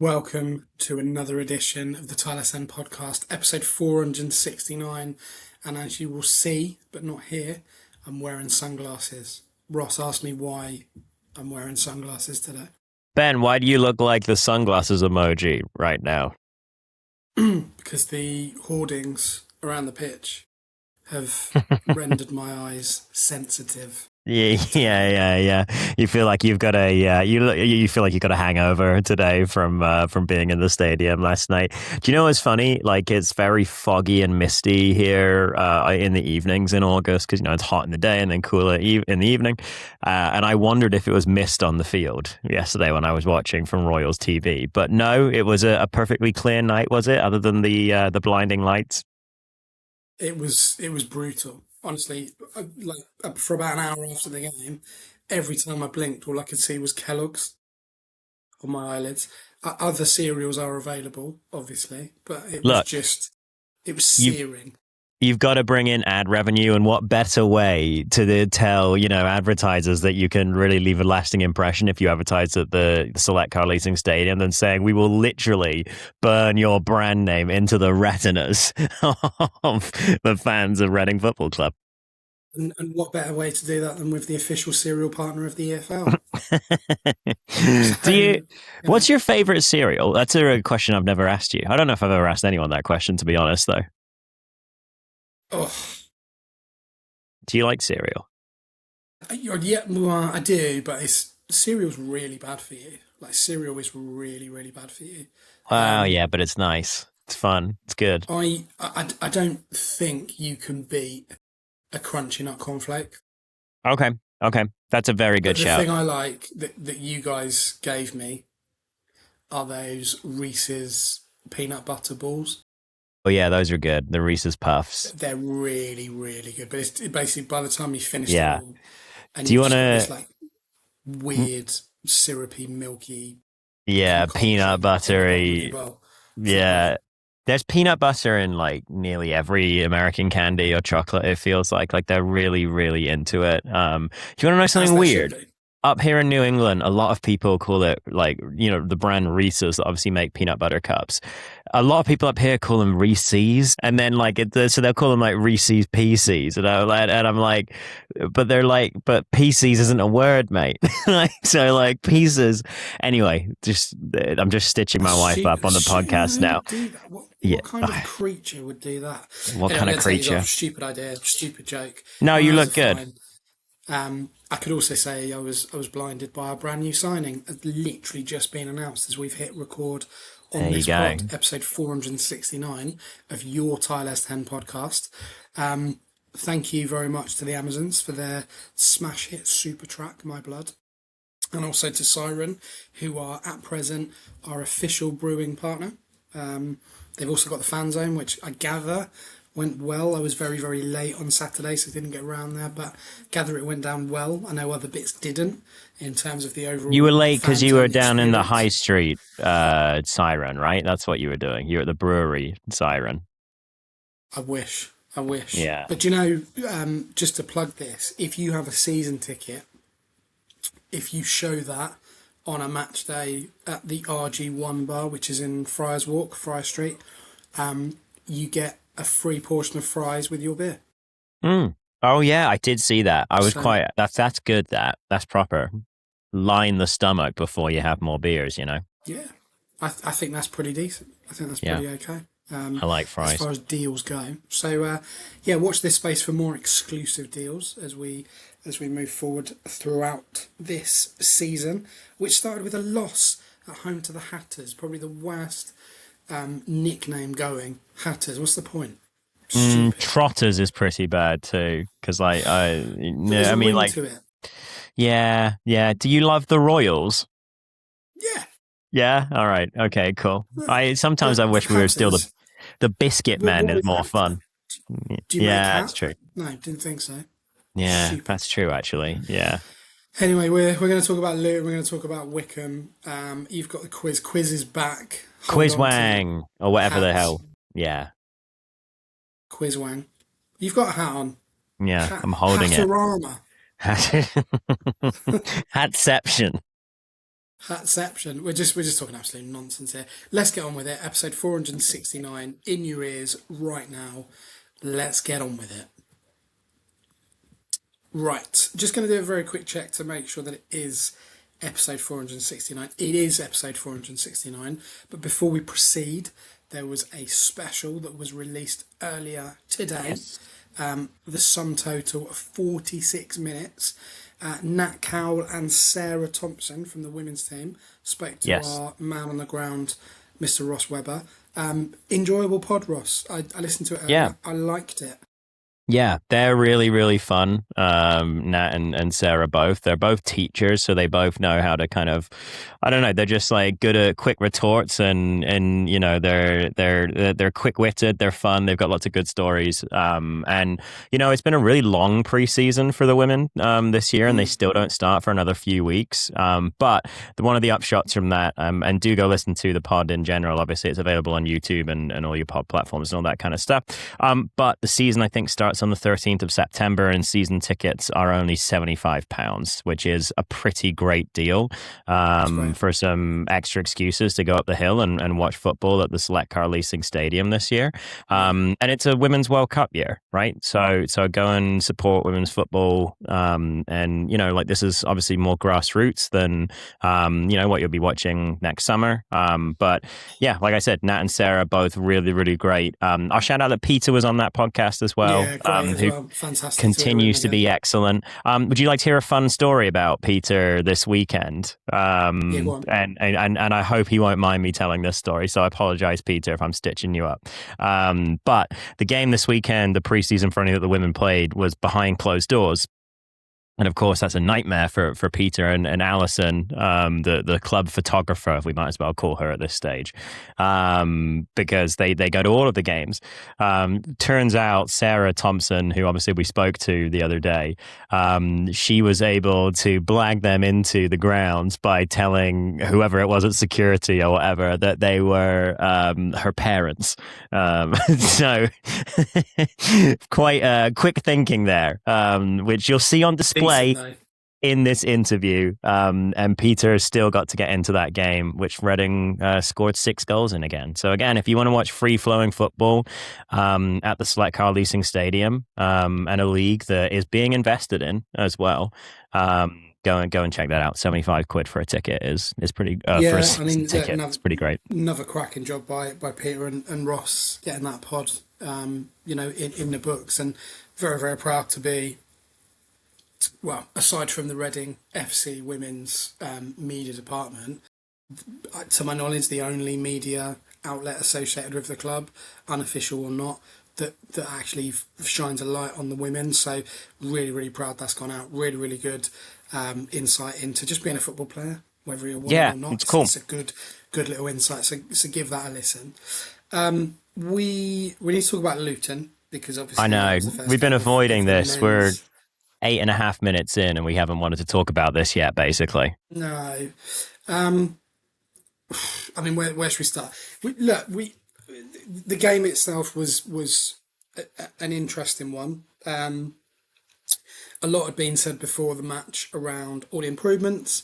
Welcome to another edition of the Tilehurst podcast, episode 469. And as you will see, but not hear, I'm wearing sunglasses. Ross asked me why I'm wearing sunglasses today. Ben, why do you look like the sunglasses emoji right now? Because the hoardings around the pitch have rendered my eyes sensitive. Yeah. You feel like you've got you feel like you got a hangover today from being in the stadium last night. Do you know what's funny? Like, it's very foggy and misty here in the evenings in August because it's hot in the day and then cooler in the evening. And I wondered if it was mist on the field yesterday when I was watching from Royals TV. But no, it was a perfectly clear night, was it? Other than the blinding lights. It was brutal. Honestly, for about an hour after the game, every time I blinked, all I could see was Kellogg's on my eyelids. Other cereals are available, obviously, but it was Look, it was you searing. you've got to bring in ad revenue, and what better way to tell advertisers that you can really leave a lasting impression if you advertise at the Select Car Leasing Stadium than saying we will literally burn your brand name into the retinas of the fans of Reading Football Club. And what better way to do that than with the official cereal partner of the EFL? Do you? So, What's your favorite cereal? That's a question I've never asked you. I don't know if I've ever asked anyone that question, to be honest, though. oh, Do you like cereal? yeah, well, I do, but cereal's really bad for you. Like, cereal is really, really bad for you. Wow, Um, yeah, but it's nice. It's fun. It's good. I don't think you can beat a crunchy nut cornflake. Okay. That's a very But good the shout. thing I like that you guys gave me are those Reese's peanut butter balls. Oh yeah, those are good. The Reese's Puffs. They're really, really good. But it's basically by the time you finished it Yeah. all, and Do you you've want just got to? this like weird, syrupy, milky Yeah, peanut concoction in the bottom of your buttery. bowl. It's the best. Yeah. There's peanut butter in like nearly every American candy or chocolate. It feels like they're really, really into it. Do you want to know As something they should weird? be. Up here in New England, a lot of people call it like, the brand Reese's that obviously make peanut butter cups. A lot of people up here call them Reese's, and then so they'll call them like Reese's Pieces, and I'm like, but Pieces isn't a word, mate. So like pieces. Anyway, I'm just stitching my wife up on the podcast Who now. would do that? Yeah. What kind of creature would do that? What Anyway, I'm kind of going to take these off. creature? Stupid idea, stupid joke. No, My you eyes look are good. fine. I could also say I was blinded by a brand new signing. It's literally just been announced as we've hit record on There you this go. pod, episode 469 of your Tilehurst 10 podcast. Thank you very much to the Amazons for their smash hit super track, My Blood. And also to Siren, who are at present our official brewing partner. They've also got the fan zone, which I gather went well. I was very, very late on Saturday, so didn't get around there, but gather it went down well. I know other bits didn't in terms of the overall You were late because fan you were zone down in the experience. high street Siren, right? That's what you were doing. You were at the brewery Siren. I wish. Yeah. But just to plug this, if you have a season ticket, if you show that on a match day at the RG1 bar, which is in Friars Walk, Friar Street, you get a free portion of fries with your beer. Mm. Oh yeah, I did see that. I was So, that's good. That's proper. Line the stomach before you have more beers. yeah, I think that's pretty decent. I think that's Yeah, pretty okay. I like As fries. far as deals go. So yeah, watch this space for more exclusive deals as we move forward throughout this season, which started with a loss at home to the Hatters, probably the worst nickname going. Hatters. What's the point? Stupid. Trotters is pretty bad too, because But there's I a mean, ring like, to it. yeah. Do you love the Royals? Yeah. Yeah. All right. Okay. Cool. I sometimes I The wish we were still Hatters. the Biscuit What, Man what is is more Hatter? fun. Do you make Yeah, that's hat? true. No, didn't think so. Yeah, Stupid. that's true. Actually, yeah. Anyway, we're going to talk about Luton. We're going to talk about Wycombe. You've got the quiz. Quiz is back. Hold Quiz on to your Wang or whatever the hats. hell. Yeah. Quiz Wang. You've got a hat on. Yeah, I'm holding it. Hatterama. Hatception. Hatception. We're just talking absolute nonsense here. Let's get on with it. Episode 469 in your ears right now. Let's get on with it. Right. Just going to do a very quick check to make sure that it is episode 469. It is episode 469. But before we proceed, there was a special that was released earlier today. The sum total of 46 minutes. Nat Cowell and Sarah Thompson from the women's team spoke to our man on the ground, Mr. Ross Webber. Enjoyable pod, Ross. I listened to it earlier. Yeah. I liked it. Yeah, they're really, really fun. Nat and Sarah both. They're both teachers, so they both know how to kind of, I don't know, they're just like good at quick retorts and you know, they're quick-witted, they're fun, they've got lots of good stories. And you know, it's been a really long preseason for the women this year, and they still don't start for another few weeks. But one of the upshots from that, and do go listen to the pod in general. Obviously, it's available on YouTube and all your pod platforms and all that kind of stuff. But the season, I think, starts on the 13th of September, and season tickets are only £75, which is a pretty great deal for some extra excuses to go up the hill and watch football at the Select Car Leasing Stadium this year. And it's a Women's World Cup year, right? So go and support women's football. And, you know, like this is obviously more grassroots than, you know, what you'll be watching next summer. But yeah, like I said, Nat and Sarah, both really, really great. I'll shout out that Peter was on that podcast as well. Yeah, great as well. Fantastic. Continues to be excellent. Would you like to hear a fun story about Peter this weekend? Yeah, go on. And I hope he won't mind me telling this story. So I apologize, Peter, if I'm stitching you up. But the game this weekend, the preseason friendly that the women played, was behind closed doors. And of course, that's a nightmare for Peter and Alison, the club photographer, if we might as well call her at this stage, because they go to all of the games. Turns out Sarah Thompson, who obviously we spoke to the other day, she was able to blag them into the grounds by telling whoever it was at security or whatever that they were her parents. So quite quick thinking there, which you'll see on display in this interview. And Peter still got to get into that game, which Reading scored 6 goals in again. So again, if you want to watch free-flowing football at the Select Car Leasing Stadium, and a league that is being invested in as well, go and check that out. £75 for a ticket is pretty for a ticket. It's pretty great. Another cracking job by Peter and Ross getting that pod, you know, in the books, and very, very proud to be. Well, aside from the Reading FC women's media department, to my knowledge, the only media outlet associated with the club, unofficial or not, that actually shines a light on the women. So really, really proud that's gone out. Really, really good insight into just being a football player, whether you're one or not. It's cool. It's a good little insight. So give that a listen. We need to talk about Luton, because obviously I know we've been avoiding this. We're 8.5 minutes in and we haven't wanted to talk about this yet, basically. No. I mean, where should we start? The game itself was an interesting one. A lot had been said before the match around all the improvements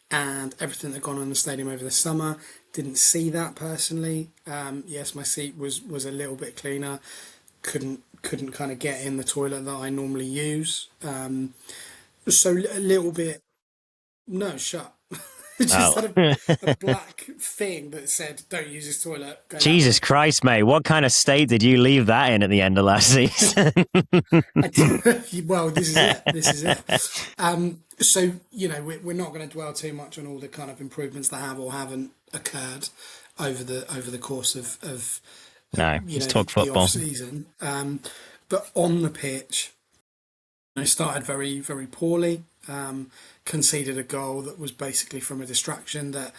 and everything that had gone on in the stadium over the summer. Didn't see that personally. Yes, my seat was a little bit cleaner. Couldn't kind of get in the toilet that I normally use. So a little bit. No, shut. Just had a black thing that said, "Don't use this toilet." Jesus Christ, mate! What kind of state did you leave that in at the end of last season? Well, this is it. This is it. So you know, we're not going to dwell too much on all the kind of improvements that have or haven't occurred over the course of no, let's talk football. Off-season. But on the pitch, I started very, very poorly. Conceded a goal that was basically from a distraction that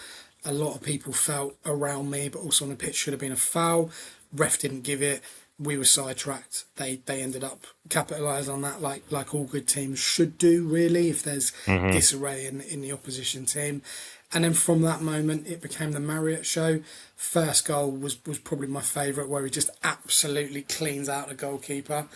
a lot of people felt around me, but also on the pitch should have been a foul. Ref didn't give it. We were sidetracked. They ended up capitalising on that, like all good teams should do, really, if there's disarray in the opposition team. And then from that moment, it became the Marriott show. First goal was probably my favourite, where he just absolutely cleans out the goalkeeper.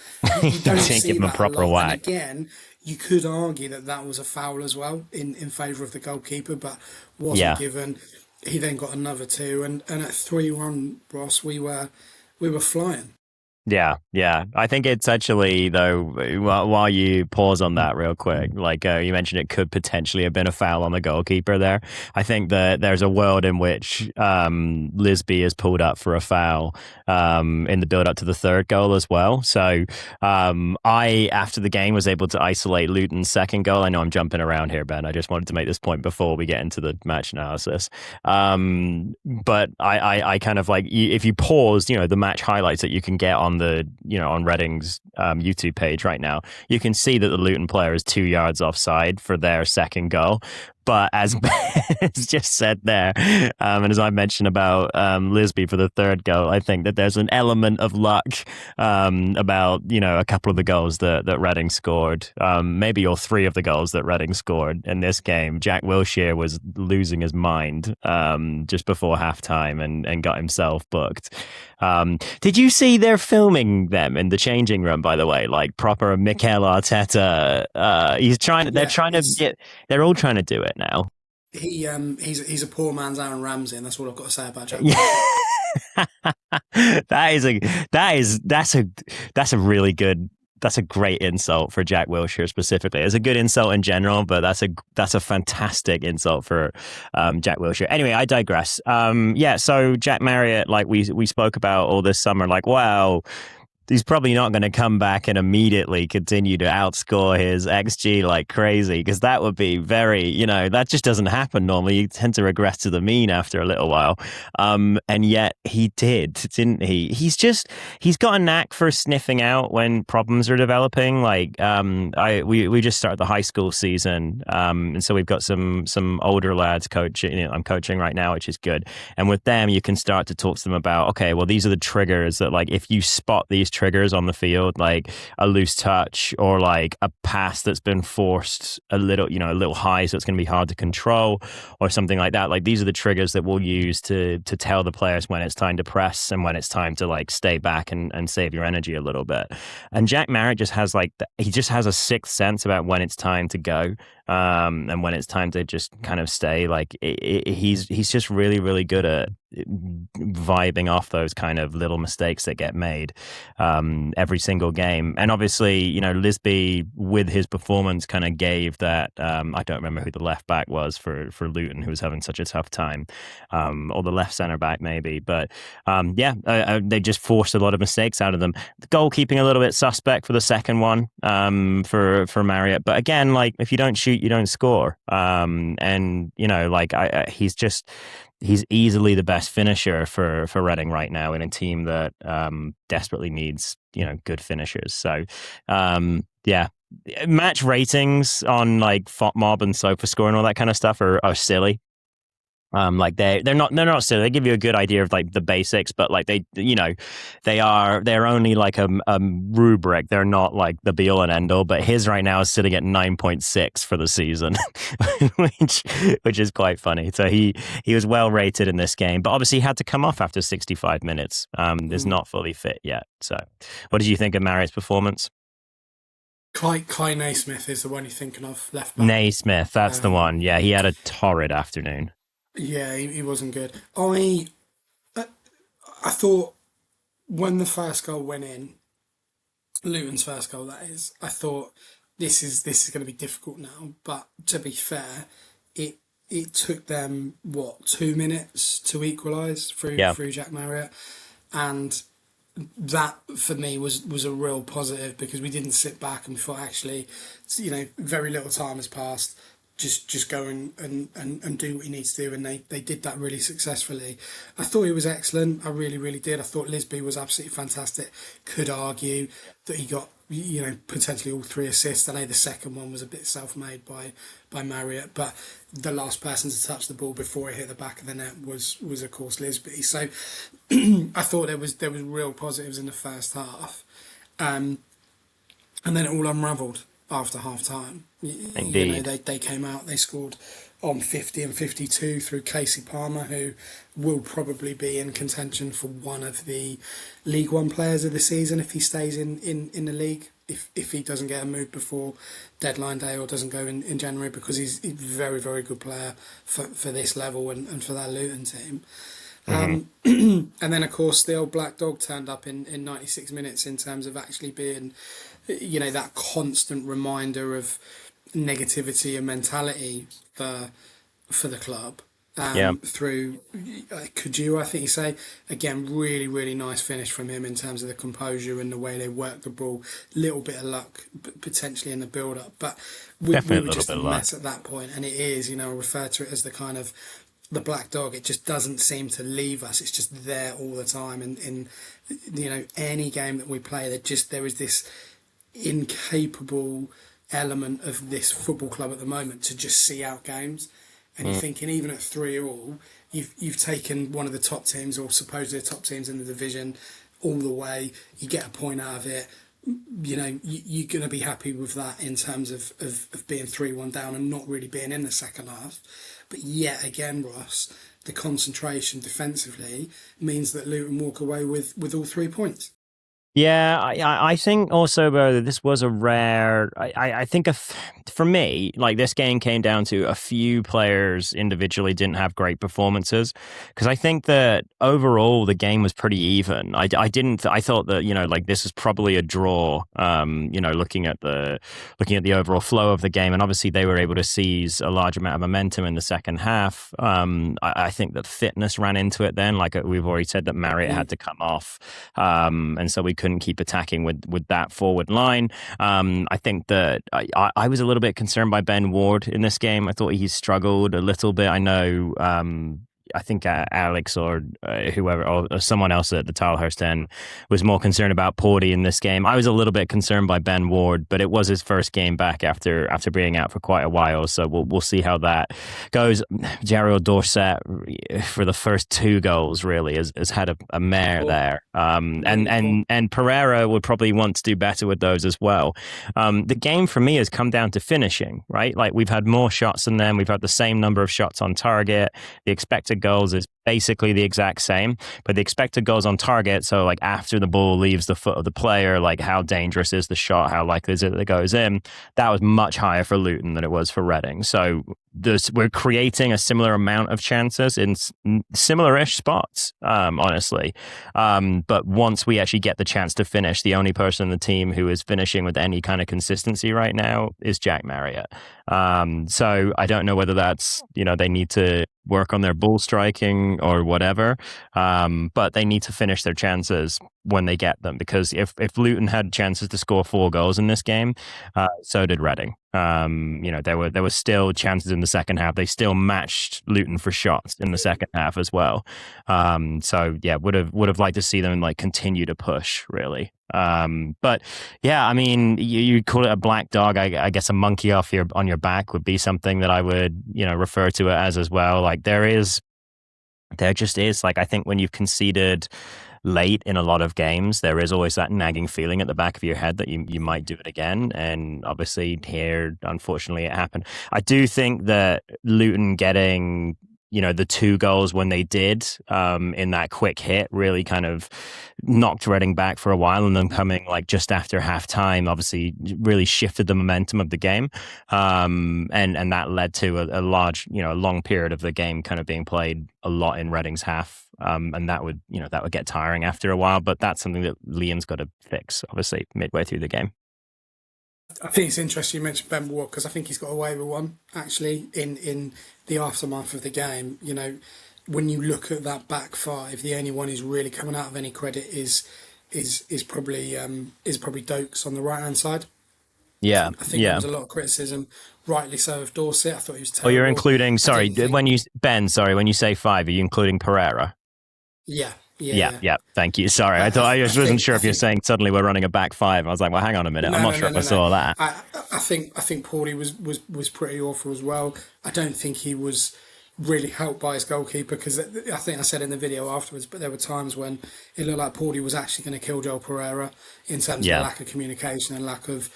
You don't see give him a that proper lot. whack. And again, You could argue that that was a foul as well in favour of the goalkeeper, but wasn't Yeah. given. He then got another two, and at 3-1, Ross, we were flying. Yeah, yeah. I think it's actually though. While you pause on that real quick, like you mentioned, it could potentially have been a foul on the goalkeeper there. I think that there's a world in which Lisby is pulled up for a foul in the build up to the third goal as well. So I, after the game, was able to isolate Luton's second goal. I know I'm jumping around here, Ben. I just wanted to make this point before we get into the match analysis. But I kind of like if you pause, the match highlights that you can get on the on Reading's YouTube page right now, you can see that the Luton player is 2 yards offside for their second goal. But as Ben has just said there, and as I mentioned about Lisby for the third goal, I think that there's an element of luck about a couple of the goals that Reading scored, maybe all three of the goals that Reading scored in this game. Jack Wilshere was losing his mind just before halftime and got himself booked. Did you see they're filming them in the changing room? By the way, like proper Mikel Arteta. They're all trying to do it now. He's a poor man's Aaron Ramsey, and that's all I've got to say about Jack. Yeah. That's a really good. That's a great insult for Jack Wilshere specifically. It's a good insult in general, but that's a fantastic insult for Jack Wilshere. Anyway, I digress. So Jack Marriott, like we spoke about all this summer, like wow, he's probably not going to come back and immediately continue to outscore his XG like crazy, because that would be very, that just doesn't happen normally. You tend to regress to the mean after a little while. And yet he did, didn't he? He's got a knack for sniffing out when problems are developing. Like, we just started the high school season. And so we've got some older lads coaching. I'm coaching right now, which is good. And with them, you can start to talk to them about, okay, well, these are the triggers that, like, if you spot these triggers on the field, like a loose touch or like a pass that's been forced a little high, so it's going to be hard to control, or something like that. Like, these are the triggers that we'll use to tell the players when it's time to press and when it's time to like stay back and save your energy a little bit. And Jack Marriott just has he just has a sixth sense about when it's time to go, and when it's time to just kind of stay. Like he's just really, really good at vibing off those kind of little mistakes that get made every single game. And obviously, Lisby with his performance kind of gave that. I don't remember who the left back was for Luton, who was having such a tough time, or the left centre back maybe. But they just forced a lot of mistakes out of them. The goalkeeping a little bit suspect for the second one for Marriott. But again, like if you don't shoot, you don't score. He's easily the best finisher for Reading right now in a team that desperately needs good finishers. So match ratings on like FOTMob and SofaScore and all that kind of stuff are silly. Like they're not silly. They give you a good idea of like the basics, but like they're only like a rubric. They're not like the be all and end all. But his right now is sitting at 9.6 for the season, which is quite funny. So he was well rated in this game, but obviously he had to come off after 65 minutes. Is not fully fit yet. So, what did you think of Marriott's performance? Kai Naismith is the one you're thinking of, left back. Naismith, that's the one. Yeah, he had a torrid afternoon. Yeah, he wasn't good. I thought when the first goal went in, Luton's first goal, that is, I thought this is going to be difficult now. But to be fair, it took them 2 minutes to equalise through Jack Marriott, and that for me was a real positive, because we didn't sit back and we thought, actually, very little time has passed. Just go and do what you need to do, and they did that really successfully. I thought he was excellent. I really, really did. I thought Lisby was absolutely fantastic. Could argue that he got potentially all 3 assists. I know the second one was a bit self-made by Marriott, but the last person to touch the ball before it hit the back of the net was of course Lisby. So I thought there was real positives in the first half, and then it all unravelled after half time. Indeed. They came out, they scored on 50 and 52 through Casey Palmer, who will probably be in contention for one of the League One players of the season if he stays in the league if he doesn't get a move before deadline day or doesn't go in January, because he's a very, very good player for this level and for that Luton team. Hmm. And then, of course, the old black dog turned up in 96 minutes in terms of actually being, that constant reminder of negativity and mentality for the club. Yeah. Through could you, I think you say, again, really, really nice finish from him in terms of the composure and the way they work the ball. Little bit of luck potentially in the build up, but we Definitely a were little just bit a of luck. mess at that point, and it is, I refer to it as the kind of the black dog. It just doesn't seem to leave us. It's just there all the time, and in any game that we play, there is this incapable element of this football club at the moment to just see out games. And you're Mm. thinking, even at 3-3, you've taken one of the top teams, or supposedly the top teams in the division, all the way. You get a point out of it. You're going to be happy with that in terms of being 3-1 down and not really being in the second half. But yet again, Ross, the concentration defensively means that Luton walk away with all 3 points. Yeah, I think also, bro, that this was a rare. I think for me, like this game came down to a few players individually didn't have great performances, because I think that overall the game was pretty even. I thought that like this is probably a draw. Looking at the overall flow of the game, and obviously they were able to seize a large amount of momentum in the second half. I think that fitness ran into it then. Like we've already said, that Marriott had to come off, and so we couldn't keep attacking with that forward line. I think that I was a little bit concerned by Ben Ward in this game. I thought he struggled a little bit. I know. I think Alex or whoever or someone else at the Tilehurst end was more concerned about Porty in this game. I was a little bit concerned by Ben Ward, but it was his first game back after being out for quite a while. So we'll see how that goes. Jeriel Dorset, for the first two goals, really has had a mare there. And Pereira would probably want to do better with those as well. The game for me has come down to finishing, right? Like we've had more shots than them. We've had the same number of shots on target. The expected goals is basically the exact same, but the expected goals on target, so like after the ball leaves the foot of the player, like how dangerous is the shot, how likely is it that it goes in, that was much higher for Luton than it was for Reading. So we're creating a similar amount of chances in similar-ish spots, honestly. But once we actually get the chance to finish, the only person in the team who is finishing with any kind of consistency right now is Jack Marriott. So I don't know whether that's, they need to work on their ball striking or whatever, but they need to finish their chances when they get them, because if Luton had chances to score 4 goals in this game, so did Reading. There were still chances in the second half. They still matched Luton for shots in the second half as well. So yeah, would have liked to see them like continue to push, really. But yeah, I mean, you call it a black dog. I guess a monkey on your back would be something that I would refer to it as well. Like there just is, like, I think when you've conceded late in a lot of games, there is always that nagging feeling at the back of your head that you might do it again. And obviously here, unfortunately, it happened. I do think that Luton getting the 2 goals when they did, in that quick hit, really kind of knocked Reading back for a while, and then coming like just after half time obviously really shifted the momentum of the game. And that led to a large, a long period of the game kind of being played a lot in Reading's half. And that would get tiring after a while, but that's something that Liam's got to fix, obviously, midway through the game. I think it's interesting you mentioned Ben Ward, because I think he's got away with one actually in the aftermath of the game. When you look at that back five, the only one who's really coming out of any credit is probably Dokes on the right hand side. Yeah, I think there was a lot of criticism, rightly so, of Dorset. I thought he was terrible. Oh, you're including, when you say 5, are you including Pereira? Yeah. Thank you. Sorry, I just wasn't sure if you're saying suddenly we're running a back 5. I was like, well, hang on a minute. I'm not sure if I saw that. I think Paulie was pretty awful as well. I don't think he was really helped by his goalkeeper, because I think I said in the video afterwards, but there were times when it looked like Paulie was actually going to kill Joel Pereira in terms of lack of communication and lack of,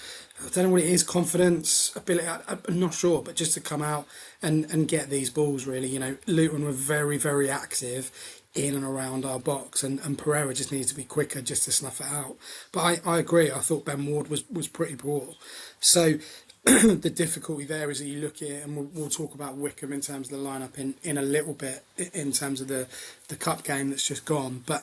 I don't know what it is, confidence, ability, I'm not sure, but just to come out and get these balls, really. Luton were very, very active in and around our box, and Pereira just needs to be quicker just to snuff it out. But I agree. I thought Ben Ward was pretty poor. So the difficulty there is that you look at it, and we'll talk about Wycombe in terms of the lineup in a little bit in terms of the cup game that's just gone. But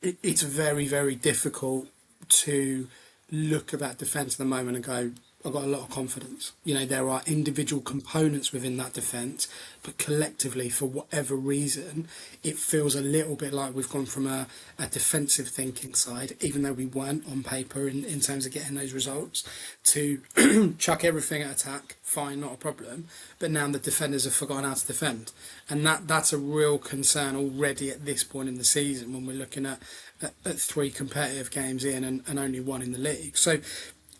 it's very, very difficult to look at that defence at the moment and go, I've got a lot of confidence. You know, there are individual components within that defence, but collectively, for whatever reason, it feels a little bit like we've gone from a defensive thinking side, even though we weren't on paper in terms of getting those results, to chuck everything at attack, fine, not a problem. But now the defenders have forgotten how to defend. And that's a real concern already at this point in the season when we're looking at three competitive games in and only one in the league. So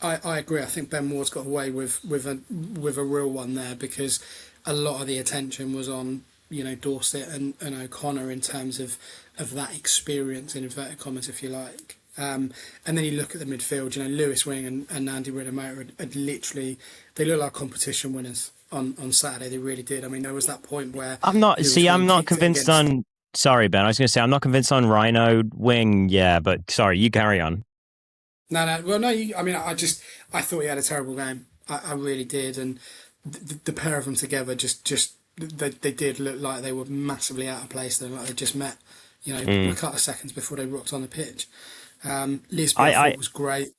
I agree. I think Ben Ward's got away with a real one there, because a lot of the attention was on, you know, Dorset and O'Connor in terms of that experience, in inverted commas, if you like. And then you look at the midfield. You know, Lewis Wing and Andy Riddle-Motor had literally, they look like competition winners on Saturday. They really did. I mean, there was that point where I'm not convinced on. Sorry, Ben. I was going to say I'm not convinced on Rhino Wing. Yeah, but sorry, you carry on. No. Well, no. I mean, I thought he had a terrible game. I really did, and the pair of them together just they did look like they were massively out of place. They like they just met, you know, a couple of seconds before they rocked on the pitch. Lisby, I thought was great.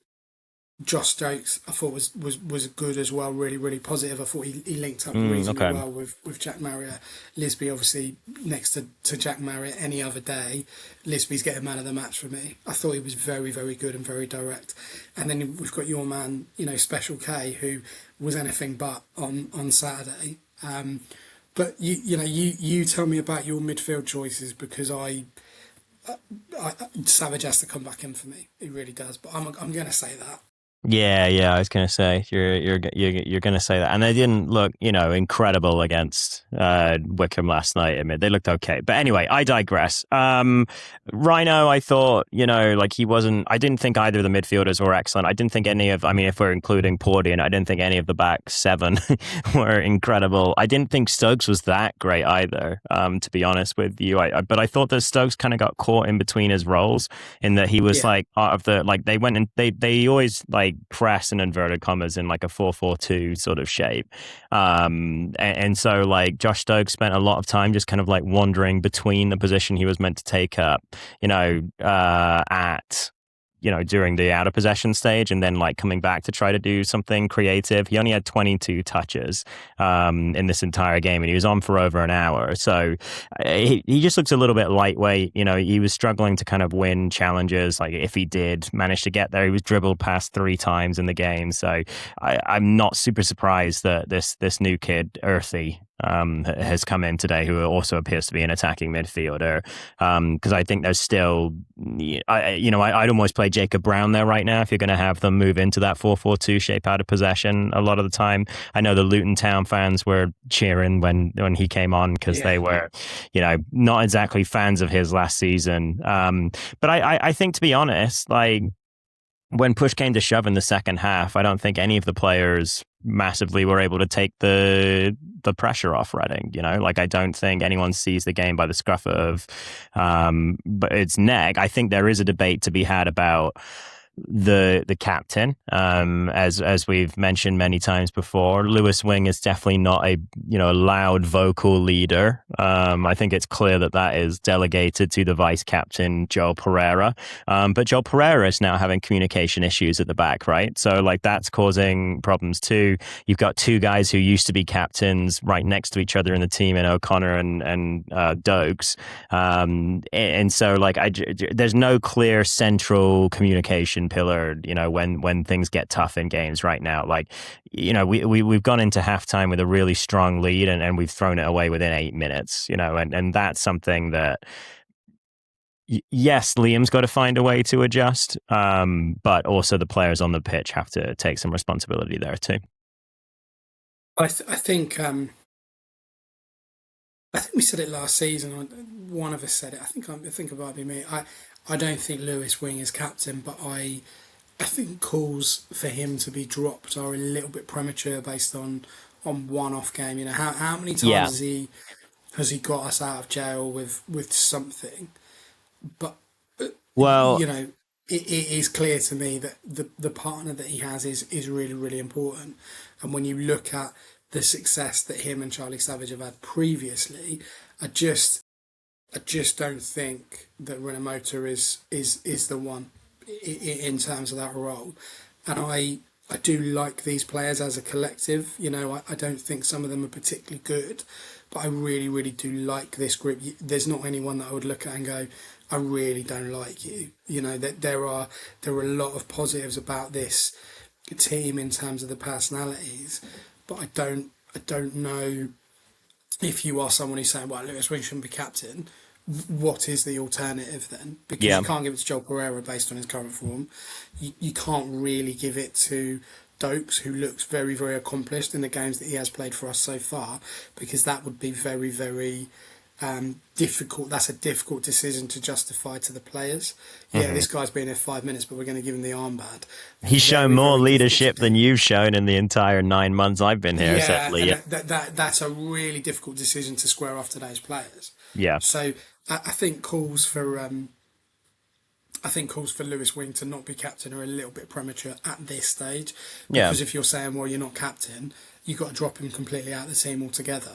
Josh Stokes, I thought was good as well. Really, really positive. I thought he linked up reasonably well with Jack Marriott. Lisby, obviously, next to Jack Marriott any other day, Lisby's getting man of the match for me. I thought he was very, very good and very direct. And then we've got your man, you know, Special K, who was anything but on Saturday. But you tell me about your midfield choices, because Savage has to come back in for me. He really does. But I'm going to say that. Yeah. I was going to say you're going to say that, and they didn't look, you know, incredible against Wycombe last night. I mean, they looked okay, but anyway, I digress. Rhino, I thought, you know, like he wasn't. I didn't think either of the midfielders were excellent. I didn't think any of. I mean, if we're including Portian, I didn't think any of the back seven were incredible. I didn't think Stokes was that great either. To be honest with you, but I thought that Stokes kind of got caught in between his roles, in that he was like out of the, like they went and they always like press in inverted commas in like a 4-4-2 sort of shape, and so like Josh Stokes spent a lot of time just kind of like wandering between the position he was meant to take up, you know, at you know, during the out of possession stage, and then like coming back to try to do something creative. He only had 22 touches in this entire game, and he was on for over an hour. So he just looks a little bit lightweight. You know, he was struggling to kind of win challenges. Like if he did manage to get there, he was dribbled past 3 times in the game. So I'm not super surprised that this new kid, Earthy, has come in today, who also appears to be an attacking midfielder. Because I think there's still, I'd almost play Jacob Brown there right now if you're going to have them move into that 4-4-2 shape out of possession a lot of the time. I know the Luton Town fans were cheering when he came on, because they were, you know, not exactly fans of his last season. But I think, to be honest, like, when push came to shove in the second half, I don't think any of the players massively were able to take the pressure off Reading. You know, like I don't think anyone sees the game by the scruff of but its neck. I think there is a debate to be had about the captain, as we've mentioned many times before. Lewis Wing is definitely not a loud vocal leader. I think it's clear that is delegated to the vice captain Joel Pereira, but Joel Pereira is now having communication issues at the back, right? So like that's causing problems too. You've got 2 guys who used to be captains right next to each other in the team, in O'Connor and Dokes, and so like there's no clear central communication pillar, you know, when things get tough in games right now. Like, you know, we've gone into halftime with a really strong lead, and we've thrown it away within 8 minutes, you know, and that's something that, yes, Liam's got to find a way to adjust, but also the players on the pitch have to take some responsibility there too. I think we said it last season. One of us said it. I think it might be me. I don't think Lewis Wing is captain, but I think calls for him to be dropped are a little bit premature based on one-off game. You know, how many times has he Has he got us out of jail with something? But Well, you know, it is clear to me that the partner that he has is really really important. And when you look at the success that him and Charlie Savage have had previously, I just I just don't think that Renamotor is the one in terms of that role. And I do like these players as a collective. You know, I don't think some of them are particularly good, but I really, really do like this group. There's not anyone that I would look at and go, I really don't like you. You know, that there are a lot of positives about this team in terms of the personalities, but I don't know if you are someone who's saying, well, Lewis Wing shouldn't be captain, what is the alternative then? Because yeah. you can't give it to Joel Pereira based on his current form. You can't really give it to Dokes, who looks very, very accomplished in the games that he has played for us so far, because that would be very, very difficult. That's a difficult decision to justify to the players. Yeah, Hmm. this guy's been here 5 minutes, but we're going to give him the armband. He's shown Very, more very difficult to leadership than do. you've shown in the entire 9 months I've been here, Yeah, sadly. and Yeah. that's a really difficult decision to square off today's players. Yeah. So I think calls for Lewis Wing to not be captain are a little bit premature at this stage, Yeah. because if you're saying, well, you're not captain, you've got to drop him completely out of the team altogether.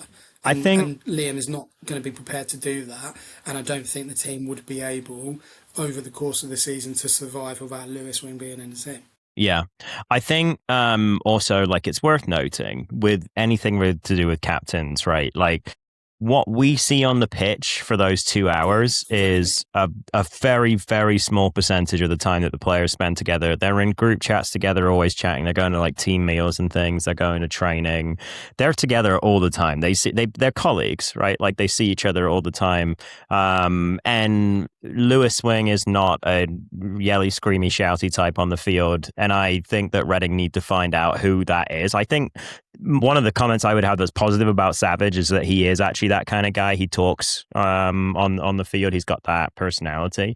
I And think, and Liam is not going to be prepared to do that, and I don't think the team would be able over the course of the season to survive without Lewis Wing being in the team. yeah. I think also, like, it's worth noting with anything to do with captains, right? Like, what we see on the pitch for those 2 hours Exactly. is a very, very small percentage of the time that the players spend together. They're in group chats together, always chatting. They're going to like team meals and things. They're going to training. They're together all the time. They're colleagues, right? Like they see each other all the time. And Lewis Wing is not a yelly, screamy, shouty type on the field. And I think that Reading need to find out who that is. I think one of the comments I would have that's positive about Savage is that he is actually that kind of guy. He talks on the field. He's got that personality.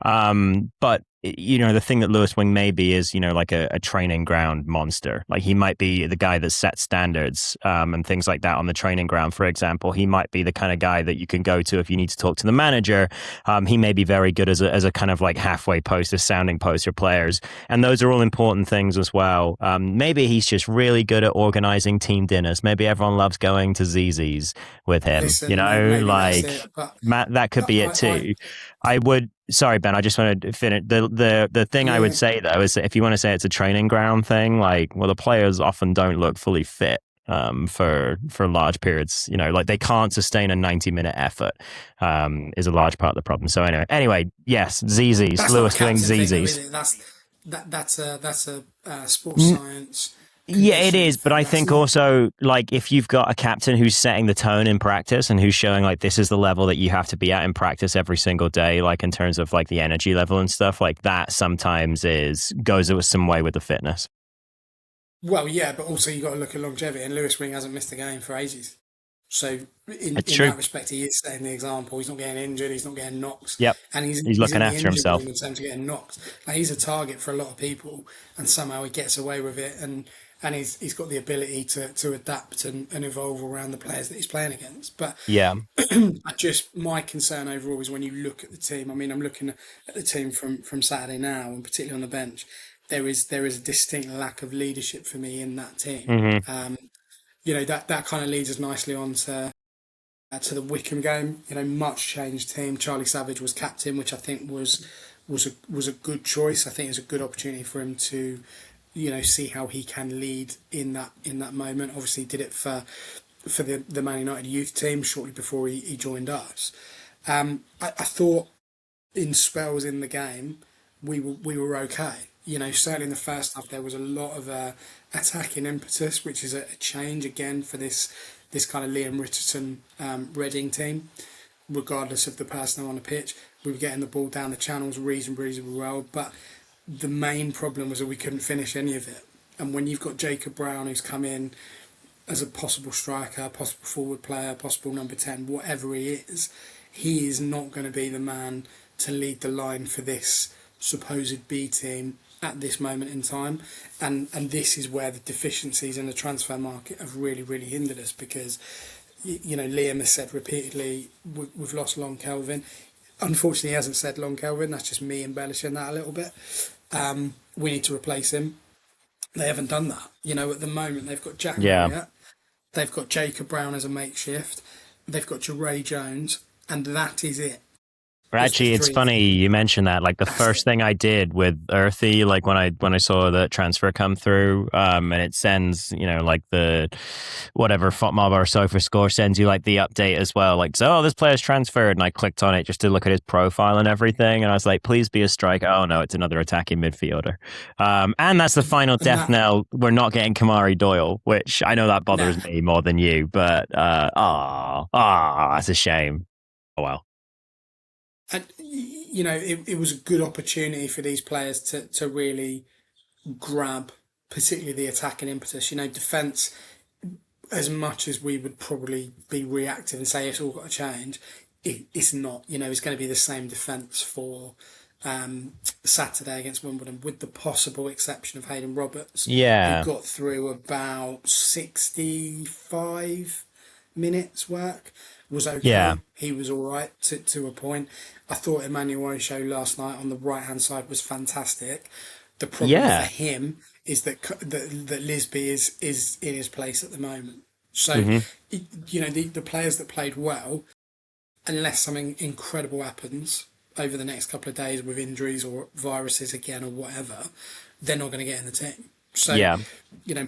But the thing that Lewis Wing may be is, like a training ground monster. Like he might be the guy that sets standards and things like that on the training ground, for example. He might be the kind of guy that you can go to if you need to talk to the manager. He may be very good as a kind of like halfway post, a sounding post for players. And those are all important things as well. Maybe he's just really good at organizing team dinners. Maybe everyone loves going to ZZ's with him, Listen, maybe that's like it. But Matt, that could be it I too. I would. Sorry, Ben. I just wanted to finish. The thing I would yeah, say though is that if you want to say it's a training ground thing, like, well, the players often don't look fully fit for large periods. Like they can't sustain a 90-minute effort. Is a large part of the problem. So anyway, yes, ZZ's that's not a Lewis Wing captain thing though, is ZZ's. it? That's a sports science Yeah, it conditioning is, but thing. I That's think not. also like if you've got a captain who's setting the tone in practice and who's showing like this is the level that you have to be at in practice every single day, like in terms of like the energy level and stuff, like that sometimes goes some way with the fitness. Well, yeah, but also you got to look at longevity, and Lewis Wing hasn't missed a game for ages. So It's in true. that respect, he is setting the example. He's not getting injured. He's not getting knocks, Yep. and he's He's he's looking in the after injured himself. room in terms of getting knocked. Like he's a target for a lot of people, and somehow he gets away with it, and he's got the ability to adapt and evolve around the players that he's playing against. But Yeah. my concern overall is when you look at the team. I mean, I'm looking at the team from Saturday now, and particularly on the bench. There is a distinct lack of leadership for me in that team. Hmm. That kind of leads us nicely on to the Wycombe game. Much changed team. Charlie Savage was captain, which I think was a good choice. I think it was a good opportunity for him to, see how he can lead in that moment. Obviously, he did it for the Man United youth team shortly before he joined us. I thought in spells in the game we were okay. Certainly in the first half there was a lot of attacking impetus, which is a change again for this kind of Liam Richardson Reading team. Regardless of the personnel on the pitch, we were getting the ball down the channels reasonably well, but the main problem was that we couldn't finish any of it. And when you've got Jacob Brown who's come in as a possible striker, possible forward player, possible number 10, whatever he is not going to be the man to lead the line for this supposed B team at this moment in time. And this is where the deficiencies in the transfer market have really, really hindered us, because Liam has said repeatedly, we've lost Long Kelvin. Unfortunately, he hasn't said Long Kelvin. That's just me embellishing that a little bit. We need to replace him. They haven't done that. At the moment, they've got Jack Yeah. Marriott, they've got Jacob Brown as a makeshift, they've got Jeray Jones, and that is it. But It's the actually, it's three. funny you mentioned that. Like the That's first it. thing I did with Earthy, like when I saw the transfer come through, and it sends, like the whatever FotMob or SofaScore sends you like the update as well. Like, so this player's transferred, and I clicked on it just to look at his profile and everything, and I was like, please be a striker. Oh no, it's another attacking midfielder. And that's the final And death that, knell. We're not getting Kamari Doyle, which I know that nah. bothers me more than you, but that's a shame. Oh well. And, it was a good opportunity for these players to really grab, particularly the attacking impetus. Defence, as much as we would probably be reactive and say it's all got to change, it's not. It's going to be the same defence for Saturday against Wimbledon, with the possible exception of Hayden Roberts, who Yeah. got through about 65 minutes work. Was Yeah. okay. He was all right to a point. I thought Emmanuel Osho last night on the right hand side was fantastic. The problem for Yeah. him is that Lisby is in his place at the moment. So, Hmm. the players that played well, unless something incredible happens over the next couple of days with injuries or viruses again or whatever, they're not going to get in the team. So, Yeah.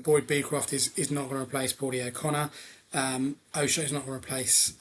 Boyd Beecroft is not going to replace Paulie O'Connor. Osho's not going to replace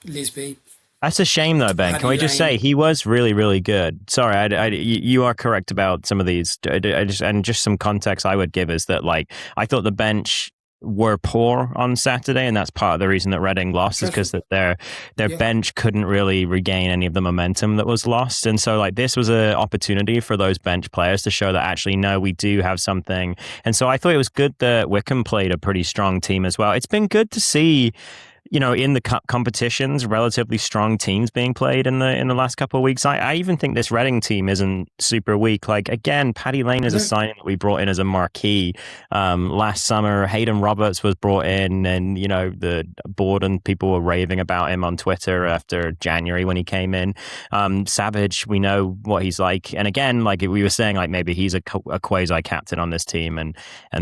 Lisby. That's a shame, though, Ben. Can Paddy we just say Lane. he was really, really good? Sorry, you are correct about some of these. And just some context I would give is that, like, I thought the bench were poor on Saturday, and that's part of the reason that Reading lost is because Dreadful. that their Yeah. bench couldn't really regain any of the momentum that was lost, and so like this was an opportunity for those bench players to show that actually no, we do have something. And so I thought it was good that Wycombe played a pretty strong team as well. It's been good to see in the cup competitions, relatively strong teams being played in the last couple of weeks. I even think this Reading team isn't super weak. Like again, Paddy Lane is a No. signing that we brought in as a marquee last summer. Hayden Roberts was brought in, and the board and people were raving about him on Twitter after January when he came in. Savage, we know what he's like, and again, like we were saying, like maybe he's a quasi captain on this team, and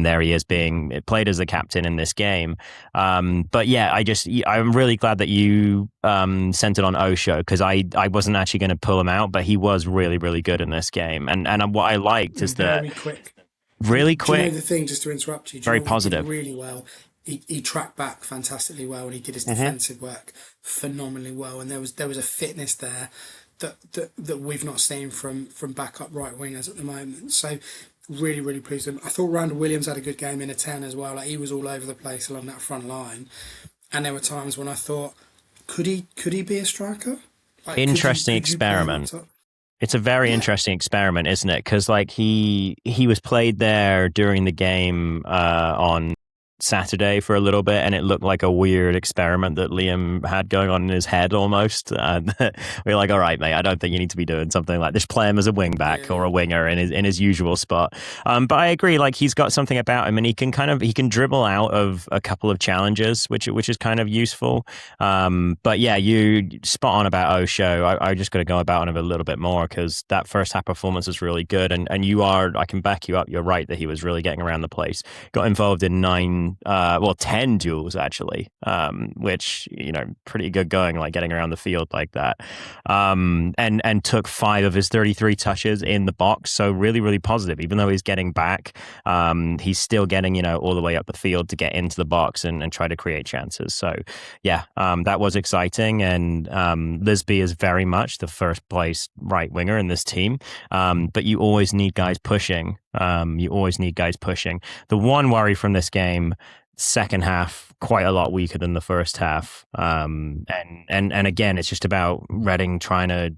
there he is being played as the captain in this game. But yeah, I'm really glad that you sent it on Osho because I wasn't actually going to pull him out, but he was really, really good in this game. And what I liked is that Very quick. really Do you know quick, the thing, just to interrupt you, do you very know what he did positive. really well? He tracked back fantastically well, and he did his Mm-hmm. defensive work phenomenally well. And there was a fitness there that we've not seen from backup right wingers at the moment. So really, really pleased with him. I thought Randall Williams had a good game in a 10 as well. Like he was all over the place along that front line. And there were times when I thought, could he be a striker? Like, Interesting could you play him up experiment. top? It's a very Yeah, interesting experiment, isn't it? Because like he was played there during the game on Saturday for a little bit, and it looked like a weird experiment that Liam had going on in his head almost. And we're like, all right, mate, I don't think you need to be doing something like this. Play him as a wing back or yeah. a winger in his usual spot. But I agree, like he's got something about him, and he can dribble out of a couple of challenges, which is kind of useful. But yeah, you spot on about Osho. I just got to go about him a little bit more because that first half performance was really good, and I can back you up. You're right that he was really getting around the place. Got involved in 10 duels actually, which pretty good going, like getting around the field like that, and took 5 of his 33 touches in the box. So really, really positive. Even though he's getting back, he's still getting all the way up the field to get into the box and try to create chances. So yeah, that was exciting. And Lisby is very much the first place right winger in this team, but you always need guys pushing. The one worry from this game, second half quite a lot weaker than the first half, and again it's just about Reading trying to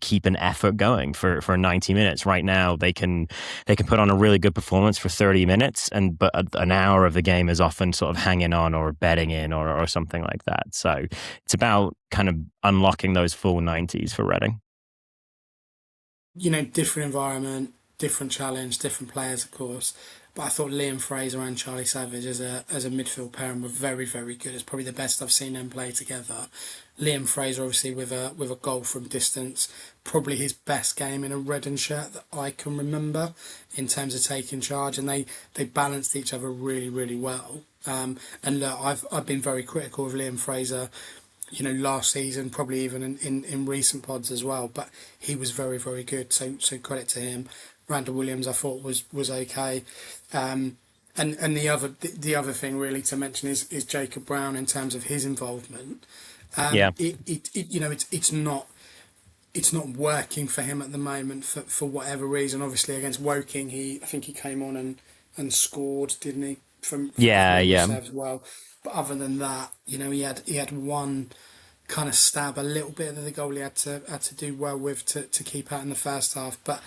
keep an effort going for 90 minutes. Right now they can put on a really good performance for 30 minutes, but an hour of the game is often sort of hanging on or bedding in or something like that. So it's about kind of unlocking those full 90s for Reading. Different environment, different challenge, different players, of course. But I thought Liam Fraser and Charlie Savage as a midfield pairing were very, very good. It's probably the best I've seen them play together. Liam Fraser obviously with a goal from distance, probably his best game in a red and shirt that I can remember in terms of taking charge, and they balanced each other really, really well. And look, I've been very critical of Liam Fraser, last season, probably even in recent pods as well. But he was very, very good. So credit to him. Randall Williams, I thought was okay. And the other thing really to mention is Jacob Brown in terms of his involvement. Yeah. It's not working for him at the moment for whatever reason. Obviously against Woking, I think he came on and scored, didn't he? From Yeah, yeah. as well. But other than that, he had one kind of stab a little bit that the goalie had to do well with to keep out in the first half. But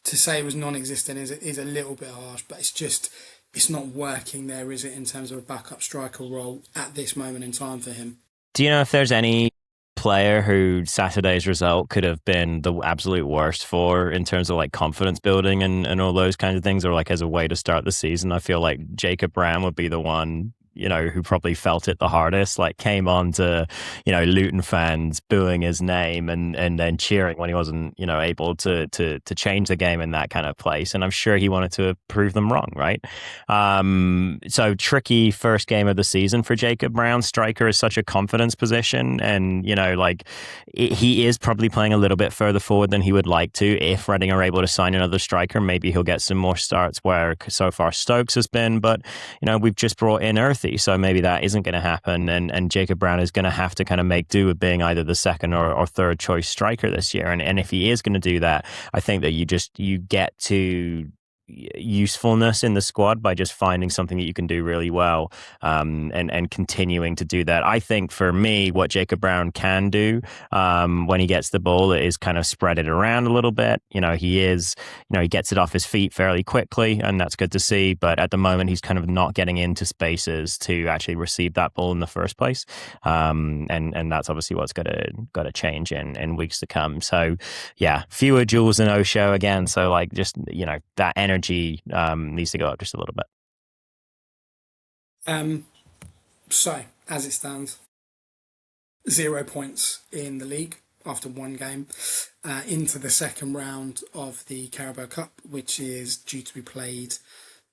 to say it was non-existent is a little bit harsh. But it's not working there, is it, in terms of a backup striker role at this moment in time for him? Do you know if there's any player who Saturday's result could have been the absolute worst for in terms of like confidence building and all those kinds of things, or like as a way to start the season? I feel like Jacob Brown would be the one, who probably felt it the hardest, like came on to, Luton fans booing his name and then cheering when he wasn't, able to change the game in that kind of place. And I'm sure he wanted to prove them wrong, right? So tricky first game of the season for Jacob Brown. Striker is such a confidence position, and, he is probably playing a little bit further forward than he would like to. If Reading are able to sign another striker, maybe he'll get some more starts where so far Stokes has been, but, we've just brought in Earthy. So maybe that isn't going to happen. And Jacob Brown is going to have to kind of make do with being either the second or third choice striker this year. And if he is going to do that, I think that you get to usefulness in the squad by just finding something that you can do really well, and continuing to do that. I think for me, what Jacob Brown can do when he gets the ball is kind of spread it around a little bit. He gets it off his feet fairly quickly, and that's good to see. But at the moment, he's kind of not getting into spaces to actually receive that ball in the first place, and that's obviously what's got to change in weeks to come. So yeah, fewer Jules and Osho again. So like just that energy needs to go up just a little bit. So as it stands, 0 points in the league after one game, into the second round of the Carabao Cup, which is due to be played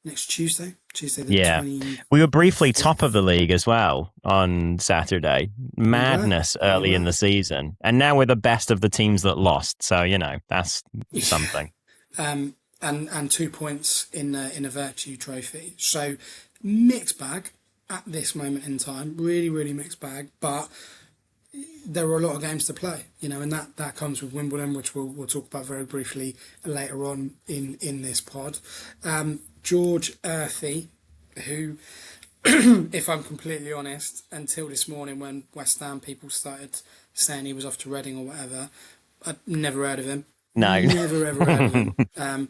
next Tuesday the 20th. We were briefly top of the league as well on Saturday. Madness early in the season, and now we're the best of the teams that lost. So that's something. And 2 points in a Vertu Trophy. So mixed bag at this moment in time. Really, really mixed bag. But there are a lot of games to play, and that comes with Wimbledon, which we'll talk about very briefly later on in this pod. George Earthy, who, if I'm completely honest, until this morning when West Ham people started saying he was off to Reading or whatever, I'd never heard of him. No. Never ever heard of him.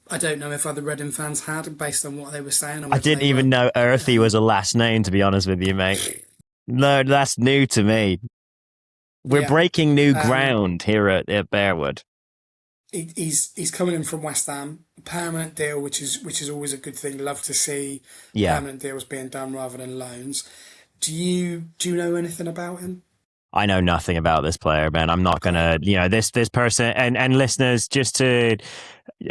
I don't know if other Reading fans had, based on what they were saying. I didn't even know Earthy was a last name, to be honest with you, mate. No, that's new to me. We're breaking new ground here at Bearwood. He's coming in from West Ham, permanent deal, which is always a good thing. Love to see permanent deals being done rather than loans. Do you know anything about him? I know nothing about this player, man. I'm not gonna, this person and listeners, just to,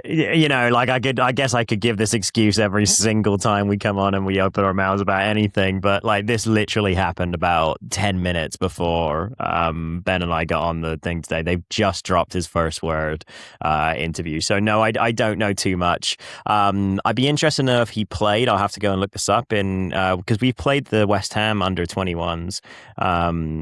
like I guess I could give this excuse every single time we come on and we open our mouths about anything, but like this literally happened about 10 minutes before Ben and I got on the thing today. They've just dropped his first word interview. So no, I don't know too much. I'd be interested to know if he played. I'll have to go and look this up because we played the West Ham under 21s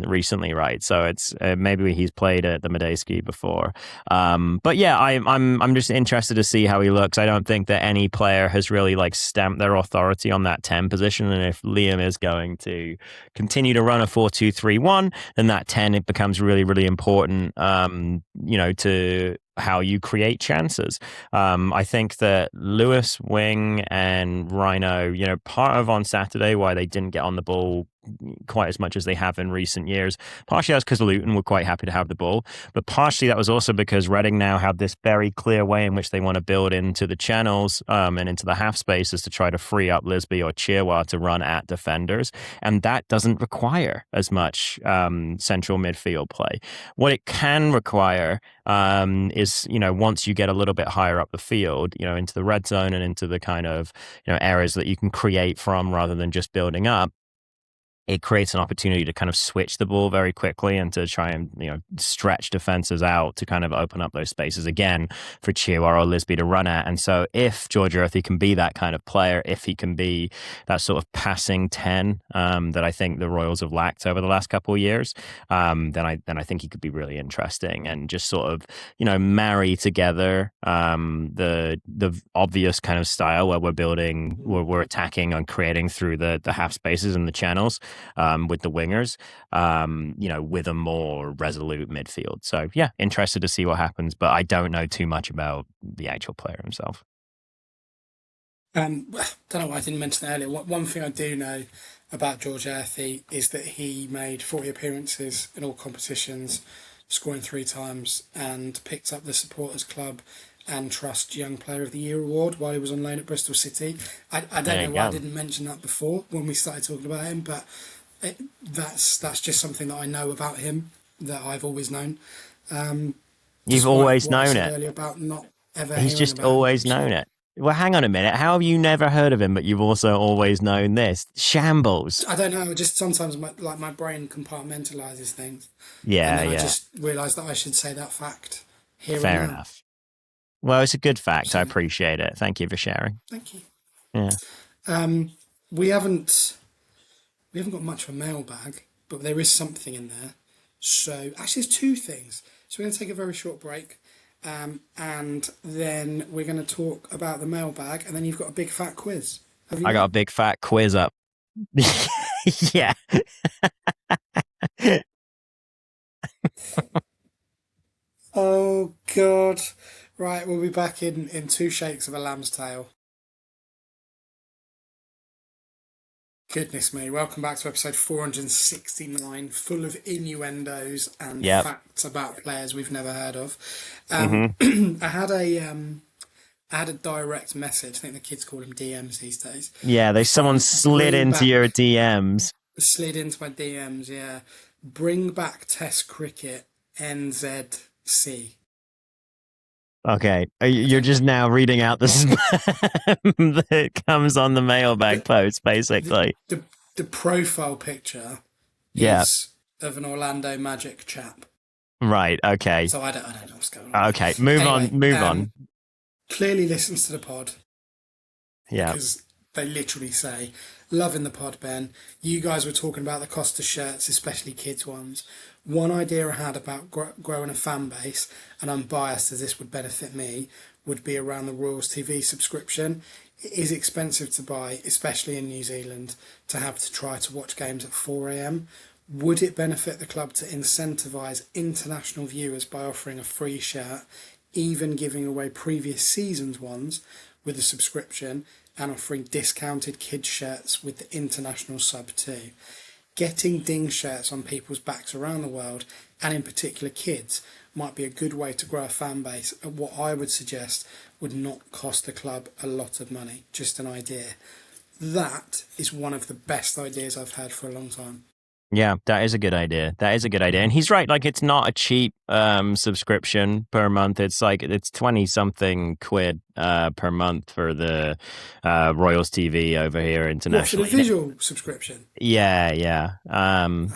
recently, right? So it's maybe he's played at the Medeski before. But yeah, I'm just interested to see how he looks. I don't think that any player has really like stamped their authority on that 10 position, and if Liam is going to continue to run a 4-2-3-1, then that 10 it becomes really, really important. To how you create chances. I think that Lewis, Wing, and Rhino, part of on Saturday why they didn't get on the ball quite as much as they have in recent years. Partially that's because Luton were quite happy to have the ball, but partially that was also because Reading now have this very clear way in which they want to build into the channels and into the half spaces to try to free up Lisby or Chirwa to run at defenders, and that doesn't require as much central midfield play. What it can require is, once you get a little bit higher up the field, into the red zone and into the kind of, areas that you can create from rather than just building up, it creates an opportunity to kind of switch the ball very quickly and to try and, stretch defenses out to kind of open up those spaces again for Chirwa or Lisby to run at. And so if George Earthy can be that kind of player, if he can be that sort of passing 10 that I think the Royals have lacked over the last couple of years, then I think he could be really interesting and just sort of, marry together the obvious kind of style where we're attacking and creating through the half spaces and the channels, with the wingers, with a more resolute midfield. So yeah, interested to see what happens, but I don't know too much about the actual player himself. Don't know why I didn't mention that earlier. One thing I do know about George Earthy is that he made 40 appearances in all competitions, scoring 3 times, and picked up the Supporters Club and Trust Young Player of the Year award while he was on loan at Bristol City. I don't know why I didn't mention that before when we started talking about him, but that's just something that I know about him that I've always known. You've always known it. Earlier about not ever He's just about always him, known it. Well, hang on a minute. How have you never heard of him, but you've also always known this? Shambles. I don't know. Just sometimes my brain compartmentalizes things. Yeah, and then I just realised that I should say that fact here. Fair and now. enough. Well, it's a good fact. So, I appreciate it. Thank you for sharing. Thank you. Yeah. We haven't got much of a mailbag, but there is something in there. So actually, there's 2 things. So we're going to take a very short break, and then we're going to talk about the mailbag, and then you've got a big fat quiz. I got a big fat quiz up. Yeah. Oh God. Right, we'll be back in 2 shakes of a lamb's tail. Goodness me, welcome back to episode 469, full of innuendos and facts about players we've never heard of. I had a direct message. I think the kids call them DMs these days. Yeah, someone slid into your DMs. Slid into my DMs, yeah. Bring back Test cricket, NZC. Okay, you're just now reading out the spam that comes on the mailbag post, basically. The profile picture is of an Orlando Magic chap. Right, okay. So I don't know what's going on. Okay, move on. Clearly listens to the pod. Yeah. Because they literally say, loving the pod, Ben. You guys were talking about the cost of shirts, especially kids' ones. One idea I had about growing a fan base, and I'm biased as this would benefit me, would be around the Royals TV subscription. It is expensive to buy, especially in New Zealand, to have to try to watch games at 4 a.m. Would it benefit the club to incentivise international viewers by offering a free shirt, even giving away previous seasons' ones with a subscription, and offering discounted kids' shirts with the international sub too? Getting ding shirts on people's backs around the world, and in particular kids, might be a good way to grow a fan base at what I would suggest would not cost the club a lot of money. Just an idea. That is one of the best ideas I've had for a long time. Yeah, that is a good idea. And he's right. Like, it's not a cheap subscription per month. It's 20 something quid per month for the Royals TV over here internationally. What, for the visual subscription? Yeah.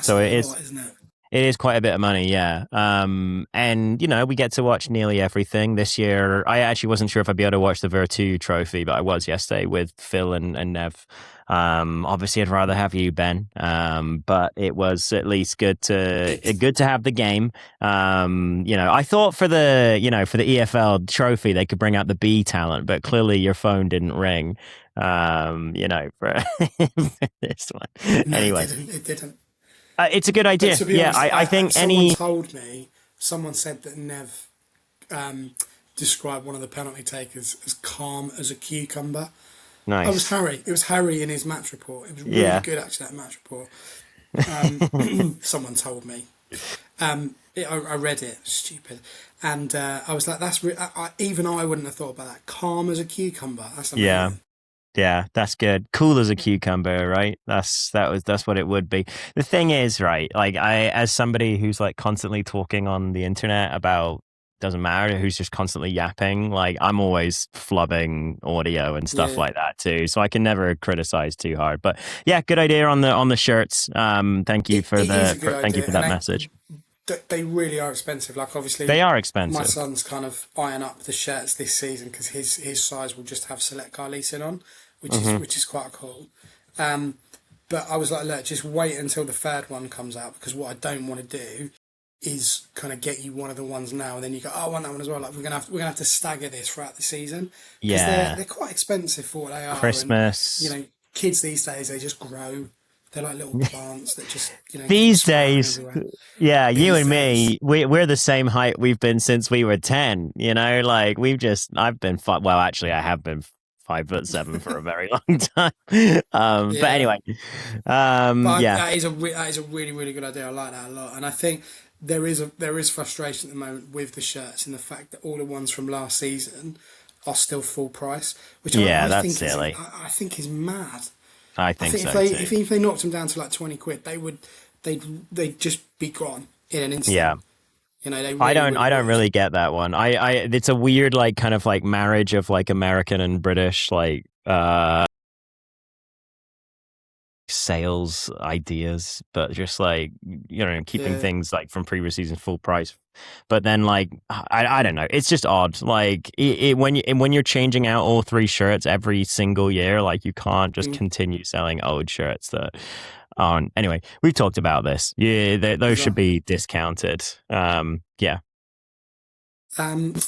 So it is, isn't it? It is quite a bit of money, yeah. And, we get to watch nearly everything this year. I actually wasn't sure if I'd be able to watch the Vertu Trophy, but I was yesterday with Phil and Nev. Obviously, I'd rather have you, Ben. But it was at least good to have the game. I thought for the EFL trophy, they could bring out the B talent, but clearly your phone didn't ring, for this one. No, anyway. It didn't. It's a good idea. To be honest, I think someone said that Nev described one of the penalty takers as calm as a cucumber. I was Nice. Harry. It was Harry in his match report. It was really Yeah. good actually, that match report. Someone told me. I read it. Stupid. And I was like, even I wouldn't have thought about that. Calm as a cucumber. That's Yeah. amazing. Yeah, that's good. Cool as a cucumber, right? That's what it would be. The thing is, right, like I as somebody who's like constantly talking on the internet about doesn't matter, who's just constantly yapping, like I'm always flubbing audio and Yeah, stuff yeah. like that too. So I can never criticize too hard. But yeah, good idea on the shirts. Thank you It is a good thank you idea. for And that message. they really are expensive. Like, They obviously, are my expensive. son's kind of eyeing up the shirts this season because his size will just have select car leasing on, Hmm. which is quite cool. Um, but I was like, look, just wait until the third one comes out because what I don't want to do is kind of get you one of the ones now, and then you go, oh, I want that one as well. Like, we're gonna have to stagger this throughout the season because Yeah. they're quite expensive for what they are, and you Christmas. know, kids these days they just grow. They're like little plants that just keep These sprouting days, everywhere. yeah, you These and days, me, we're the same height we've been since we were 10, you know, like I've been, well, actually, I have been 5'7" for a very long time. But yeah. anyway, But yeah, that is a really really good idea. I like that a lot, and I think there is frustration at the moment with the shirts and the fact that all the ones from last season are still full price, which yeah, I that's think is silly. I think is mad. I I think think so too. if they knocked them down to like 20 quid, they'd just be gone in an instant. Yeah. They really really I don't would. really get that one. It's a weird, like, kind of like marriage of like American and British, like, sales ideas, but just like keeping Yeah. things like from previous season full price. But then like I don't know, it's just odd. Like when you're changing out all three shirts every single year, like you can't just Mm, continue selling old shirts that aren't. Anyway, we've talked about this. Yeah, those should exactly. be discounted. Yeah.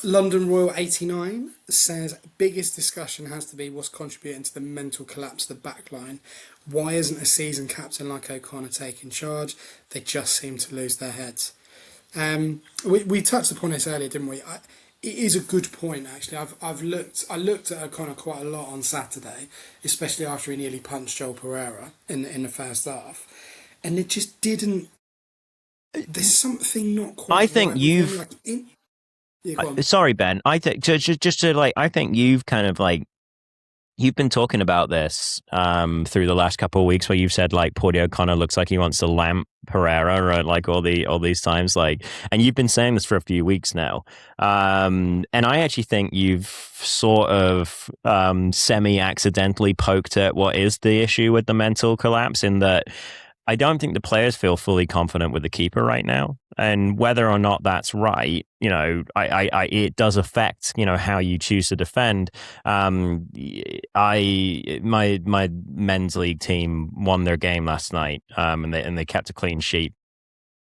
London Royal 89 says biggest discussion has to be what's contributing to the mental collapse of the back line. Why isn't a seasoned captain like O'Connor taking charge? They just seem to lose their heads. We touched upon this earlier, didn't we? It is a good point actually. I looked at O'Connor quite a lot on Saturday, especially after he nearly punched Joel Pereira in the first half, and it just didn't. There's something not I quite think right with him. you've Yeah, go on. sorry, Ben. I think just to like, I think you've kind of like you've been talking about this through the last couple of weeks, where you've said like Porty O'Connor looks like he wants to lamp Pereira, right? Like all these times, like, and you've been saying this for a few weeks now. And I actually think you've sort of semi accidentally poked at what is the issue with the mental collapse, in that I don't think the players feel fully confident with the keeper right now. And whether or not that's right, it does affect, how you choose to defend. My men's league team won their game last night, and they kept a clean sheet.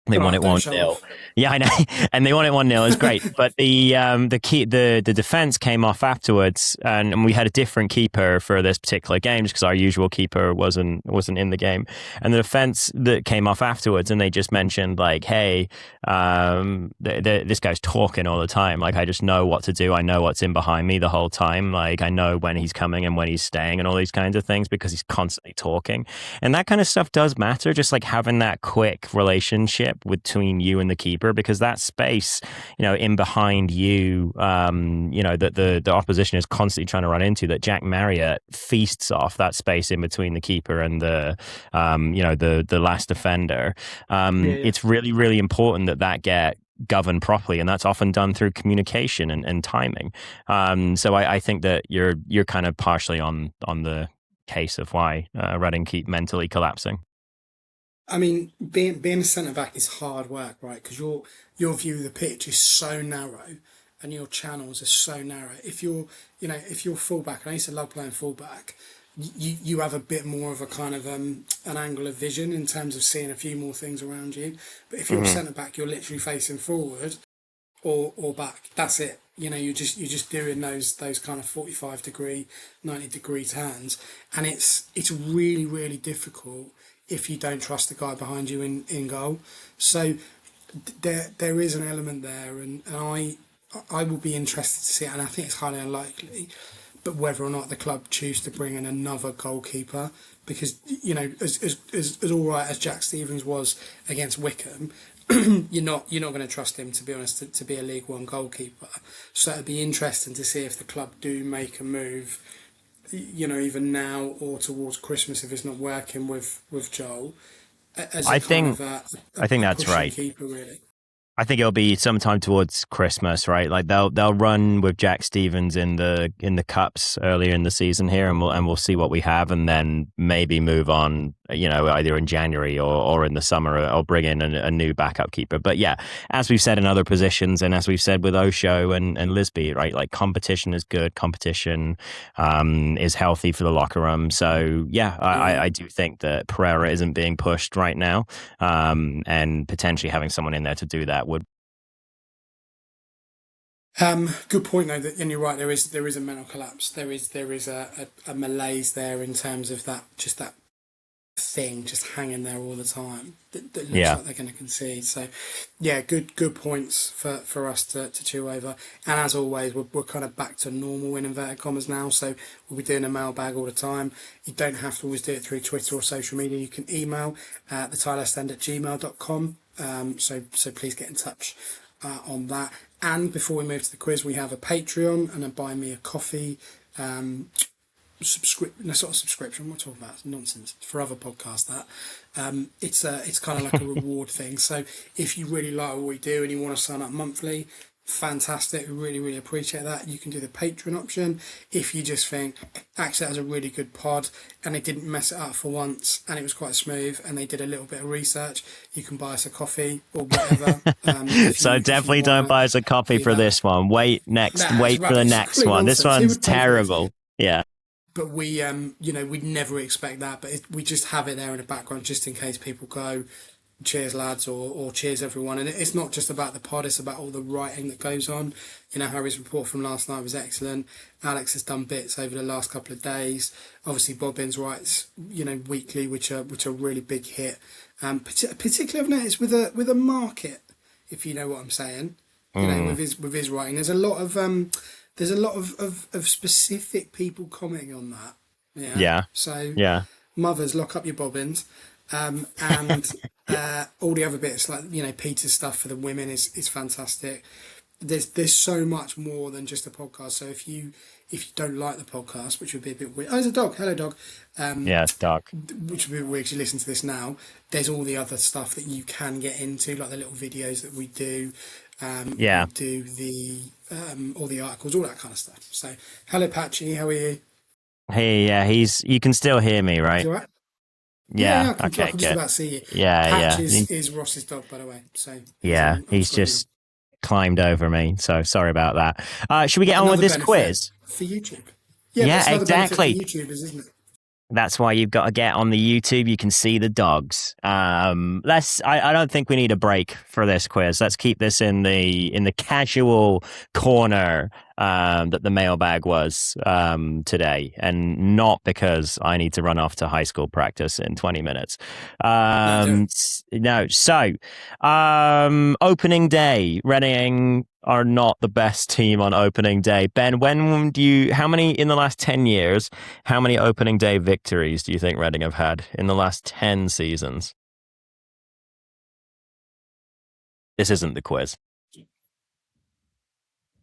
They won Oh, it don't one show nil. off. Yeah, I know, and they won it 1-0. It's great, but the defense came off afterwards, and we had a different keeper for this particular game, just because our usual keeper wasn't in the game, and the defense that came off afterwards, and they just mentioned like, hey, this guy's talking all the time. Like, I just know what to do. I know what's in behind me the whole time. Like, I know when he's coming and when he's staying, and all these kinds of things, because he's constantly talking, and that kind of stuff does matter. Just like having that quick relationship between you and the keeper, because that space, in behind you, that the opposition is constantly trying to run into, that Jack Marriott feasts off that space in between the keeper and the last defender. Yeah, yeah. It's really, really important that get governed properly, and that's often done through communication and timing. So I think that you're kind of partially on the case of why Reading keep mentally collapsing. I mean, being a centre back is hard work, right? Because your view of the pitch is so narrow, and your channels are so narrow. If you're fullback, and I used to love playing fullback. You have a bit more of a kind of an angle of vision in terms of seeing a few more things around you. But if you're a Hmm. centre back, you're literally facing forward or back. That's it. You're just doing those kind of 45-degree, 90-degree turns, and it's really really difficult if you don't trust the guy behind you in goal. So there is an element there, and I will be interested to see it, and I think it's highly unlikely. but whether or not the club choose to bring in another goalkeeper, because as all right as Jack Stevens was against Wycombe, you're not going to trust him, to be honest, to be a League One goalkeeper. So it'd be interesting to see if the club do make a move, either now or towards Christmas if it's not working with Joel, as I a kind think of I think a that's pushing right. keeper, really. I think it'll be sometime towards Christmas, right? Like they'll run with Jack Stevens in the cups earlier in the season here, and we'll see what we have, and then maybe move on, either in January or in the summer, or bring in a new backup keeper. But yeah, as we've said in other positions, and as we've said with Osho and Lisby, right? Like competition is good. Competition is healthy for the locker room. So yeah, I do think that Pereira isn't being pushed right now, and potentially having someone in there to do that would. Good point though, and you're right. There is a mental collapse. There is a malaise there in terms of that thing just hanging there all the time that looks Yeah. like they're going to concede. So, yeah, good points for us to chew over. And as always, we're kind of back to normal in inverted commas now. So we'll be doing a mailbag all the time. You don't have to always do it through Twitter or social media. You can email the tilehurst@gmail.com. So please get in touch on that. And before we move to the quiz, we have a Patreon and a Buy Me a Coffee subscription. We're talking about nonsense for other podcasts. It's kind of like a reward thing. So if you really like what we do and you want to sign up monthly, fantastic. We really appreciate that. You can do the Patreon option. If you just think, actually, that was a really good pod and they didn't mess it up for once and it was quite smooth and they did a little bit of research, you can buy us a coffee or whatever. So definitely don't buy us a coffee for this one. Wait for the next one. This one's terrible. Yeah. But we'd never expect that. But we just have it there in the background just in case people go, cheers lads, or cheers everyone. And it's not just about the pod, it's about all the writing that goes on. Harry's report from last night was excellent. Alex has done bits over the last couple of days. Obviously Bobbins writes weekly, which are really big hit. Particularly I've noticed with a market, if you know what I'm saying. With his writing, there's a lot of specific people commenting on that. Yeah. So yeah. Mothers, lock up your bobbins. And all the other bits, like Peter's stuff for the women is fantastic. There's so much more than just a podcast. So if you don't like the podcast, which would be a bit weird. Oh, there's a dog. Hello, dog. Yeah, it's dog. Which would be weird to listen to this now. There's all the other stuff that you can get into, like the little videos that we do. We do the all the articles, all that kind of stuff. So hello, Patchy. How are you? Hey, yeah, you can still hear me, right? You all right? Yeah. I Okay. can just about see you. Yeah. Patch is Ross's dog, by the way. So he's just climbed over me. So sorry about that. Should we get on with this quiz for YouTube? Yeah, exactly. For YouTubers, isn't it? That's why you've got to get on the YouTube. You can see the dogs. I don't think we need a break for this quiz. Let's keep this in the casual corner that the mailbag was today, and not because I need to run off to high school practice in 20 minutes. No. So, opening day, Reading are not the best team on opening day. Ben, how many in the last 10 years, how many opening day victories do you think Reading have had in the last 10 seasons? This isn't the quiz.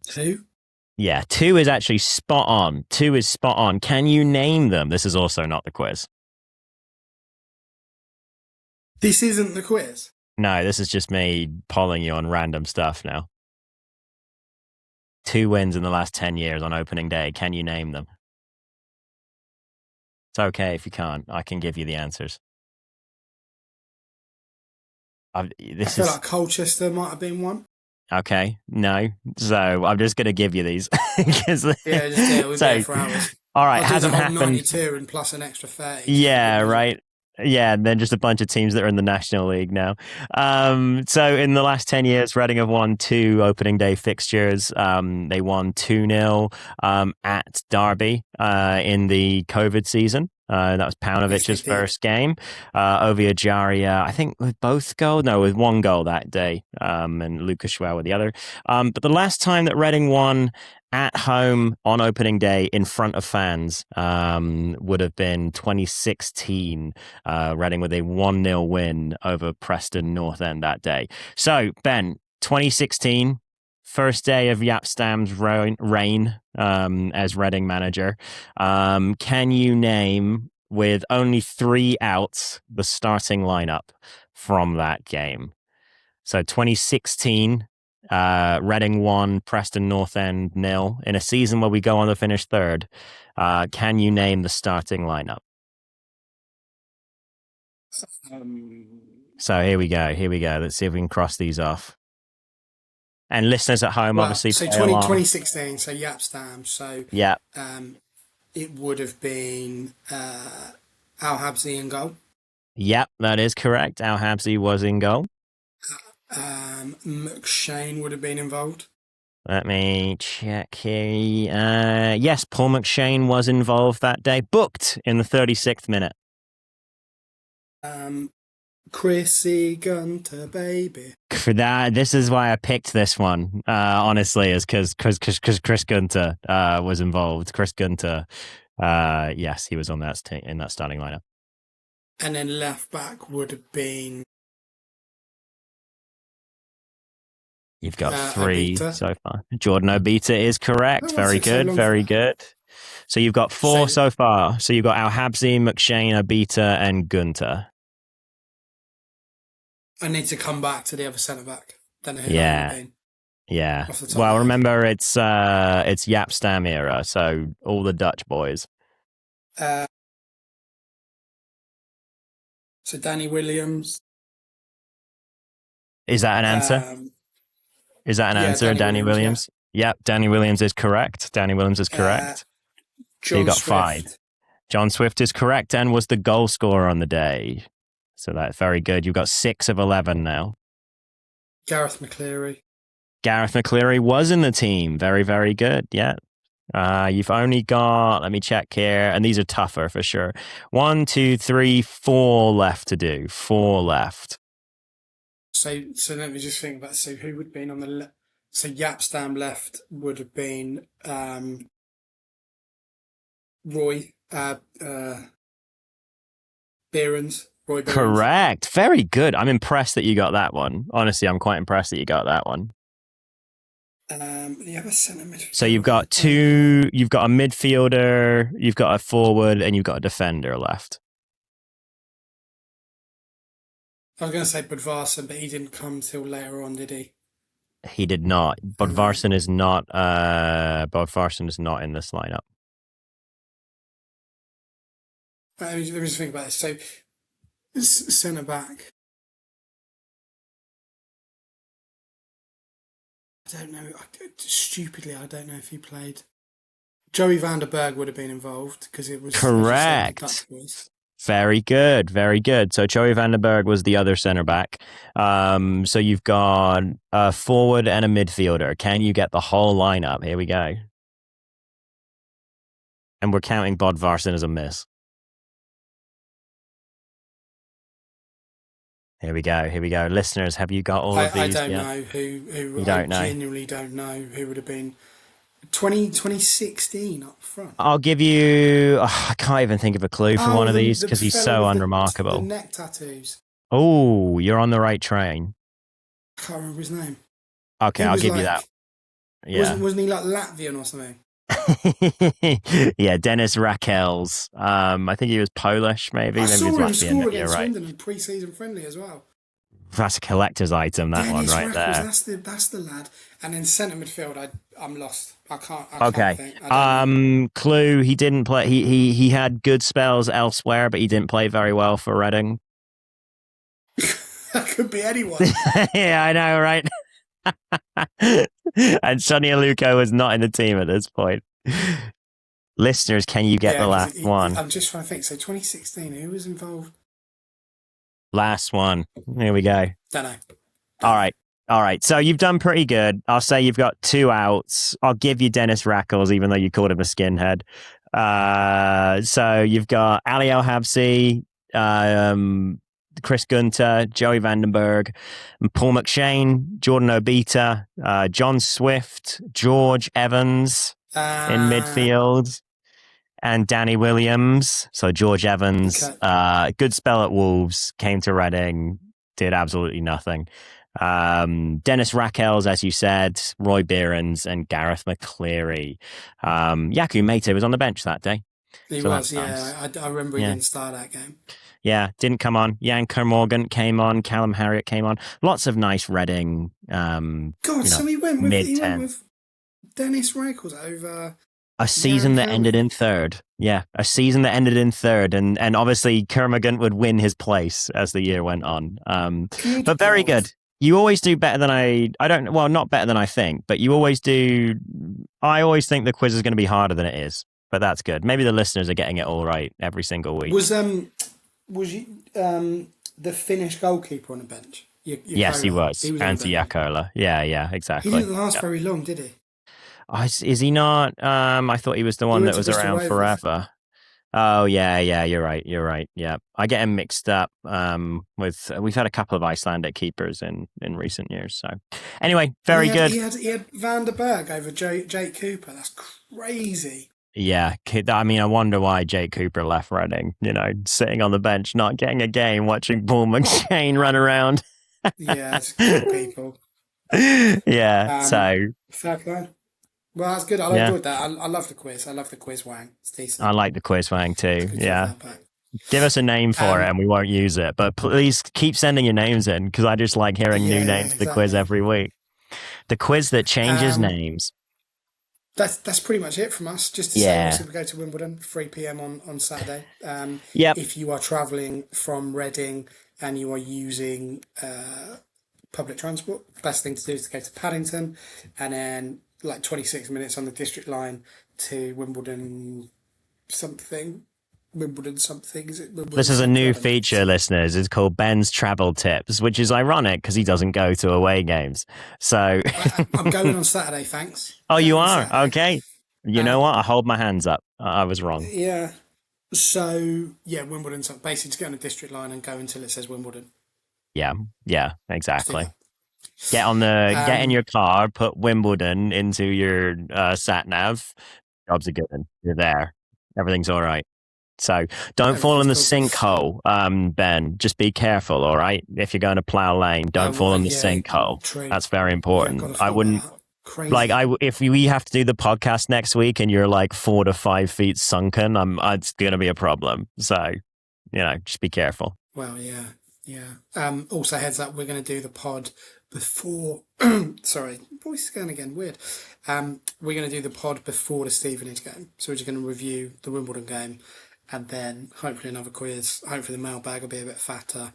2? Yeah, 2 is actually spot on. 2 is spot on. Can you name them? This is also not the quiz. This isn't the quiz? No, this is just me polling you on random stuff now. 2 wins in the last 10 years on opening day. Can you name them? It's okay if you can't. I can give you the answers. I feel like Colchester might have been one. Okay, no. So I'm just going to give you these. We'll be there for hours. All right, hasn't happened. 92 and plus an extra 30. Yeah, right. Yeah, and then just a bunch of teams that are in the National League now. So in the last 10 years, Reading have won 2 opening day fixtures. They won 2-0 at Derby in the COVID season. That was Paunovic's first game. Ovia Jaria, I think with both goals. No, with 1 goal that day. And Lucas Schwell with the other. But the last time that Reading won at home on opening day in front of fans would have been 2016. Reading with a 1-0 win over Preston North End that day. So, Ben, 2016, first day of Jaap Stam's reign as Reading manager. Can you name, with only 3 outs, the starting lineup from that game? So 2016, Reading 1, Preston North End 0. In a season where we go on to finish third, can you name the starting lineup? So here we go. Let's see if we can cross these off. And listeners at home, obviously, so play along. 2016, so Jaap Stam. So Yeah. It would have been Al Habsi in goal. Yep, that is correct. Al Habsi was in goal. McShane would have been involved. Let me check here. Yes, Paul McShane was involved that day. Booked in the 36th minute. Chrissy Gunter, baby. For that, this is why I picked this one. Honestly, is because Chris Gunter was involved. Chris Gunter, yes, he was on that in that starting lineup. And then left back would have been. You've got 3 Obita. so far. Jordan Obita is correct. Very good, very good. So you've got 4 so far. So you've got Al Habsi, McShane, Obita, and Gunter. I need to come back to the other centre back. Don't know who Yeah. that would have been. Yeah. Well, remember it's Jaap Stam era, so all the Dutch boys. So Danny Williams. Is that an answer? Is that an answer, Danny Williams? Yeah. Yep, Danny Williams is correct. So you got 5. John Swift is correct and was the goal scorer on the day. So that's very good. You've got 6 of 11 now. Gareth McCleary. Gareth McCleary was in the team. Very, very good. Yeah. You've only got, let me check here, and these are tougher for sure. 1, 2, 3, 4 left to do. 4 left. So let me just think about. So who would have been on the left? So Jaap Stam left would have been Roy Behrens. Roy Behrens. Correct. Very good. I'm impressed that you got that one. Honestly, I'm quite impressed that you got that one. The other centre midfielder. So you've got 2. You've got a midfielder. You've got a forward, and you've got a defender left. I was going to say Budvarsson, but he didn't come till later on, did he? He did not. Budvarsson is not. Budvarsson is not in this lineup. Let me just think about it. So centre back. I don't know. Stupidly, I don't know if he played. Joey van der Berg would have been involved because it was correct. Very good, very good. So Joey van der Berg was the other centre back. So you've got a forward and a midfielder. Can you get the whole lineup? Here we go. And we're counting Bodvarsson as a miss. Here we go. Listeners, have you got all of these? I don't know who you don't know. Genuinely don't know who would have been 2016 up front. I'll give you... I can't even think of a clue for one of these because he's so unremarkable. The neck tattoos. Oh, you're on the right train. I can't remember his name. Okay, I'll give you that. Yeah. Wasn't he like Latvian or something? Yeah, Dennis Rakels. I think he was Polish, maybe. I maybe saw him score against right. Swindon in pre-season friendly as well. That's a collector's item, that Dennis one right Rakels, there. That's the lad. And then centre midfield, I'm lost. I can't think. Clue, he didn't play. He had good spells elsewhere, but he didn't play very well for Reading. That could be anyone. Yeah, I know, right? And Sonny Aluko was not in the team at this point. Listeners, can you get the last one? I'm just trying to think. So 2016, who was involved? Last one. Here we go. Don't know. All right. So you've done pretty good. I'll say you've got 2 outs. I'll give you Dennis Rackles, even though you called him a skinhead. So you've got Ali El Habsi, Chris Gunter, Joey Vandenberg, Paul McShane, Jordan Obita, John Swift, George Evans in midfield, and Danny Williams. So George Evans, Okay. good spell at Wolves, came to Reading, did absolutely nothing. Dennis Rackels, as you said, Roy Behrens, and Gareth McCleary. Yaku Mate was on the bench that day. He So was, that's nice. I remember he Yeah. didn't start that game. Yeah, didn't come on. Jan Kermorgant came on. Callum Harriott came on. Lots of nice Reading, So he went mid-10. with Dennis Rackels over A season that ended in third. Yeah, a season that ended in third. And obviously Kermorgant would win his place as the year went on. But very good. You always do better than not better than I think, but you always do. I always think the quiz is going to be harder than it is, but that's good. Maybe the listeners are getting it all right every single week. Was you, the Finnish goalkeeper on the bench? Yes, he was. Antti Jakola. Yeah, exactly. He didn't last very long, did he? Is he not? I thought he was the one that was around forever. Oh, yeah, you're right. Yeah. I get him mixed up with, we've had a couple of Icelandic keepers in recent years. So anyway, very good. He had Van der Berg over Jake Cooper. That's crazy. Yeah, I mean, I wonder why Jake Cooper left Reading, sitting on the bench, not getting a game, watching Paul McShane run around. Yeah, it's good people. Yeah, so. Fair play. Well, that's good. I enjoyed that. I love the quiz. I love the quiz wang. It's decent. I like the quiz wang too. Yeah. Give us a name for it and we won't use it. But please keep sending your names in because I just like hearing new names for the quiz every week. The quiz that changes names. That's pretty much it from us. Just to say, obviously, we go to Wimbledon, 3 p.m. on Saturday. If you are travelling from Reading and you are using public transport, the best thing to do is to go to Paddington and then 26 minutes on the district line to Wimbledon something. Is it Wimbledon? This is a new feature, listeners. It's called Ben's Travel Tips, which is ironic because he doesn't go to away games. So I'm going on Saturday, thanks. Oh, you are? Okay. You know what? I hold my hands up. I was wrong. Yeah. So, Wimbledon. So basically just get on the district line and go until it says Wimbledon. Yeah, exactly. Get in your car, put Wimbledon into your sat nav. Jobs are good. You're there. Everything's all right. So don't fall in the sinkhole, Ben. Just be careful, all right? If you're going to plough lane, don't fall in the sinkhole. True. That's very important. I wouldn't. Crazy. If we have to do the podcast next week and you're 4 to 5 feet sunken, it's going to be a problem. So, just be careful. Well, yeah. Also, heads up, we're going to do the pod before. Sorry, voice is going again. Weird. We're going to do the pod before the Stevenage game, so we're just going to review the Wimbledon game, and then hopefully another quiz. Hopefully the mailbag will be a bit fatter,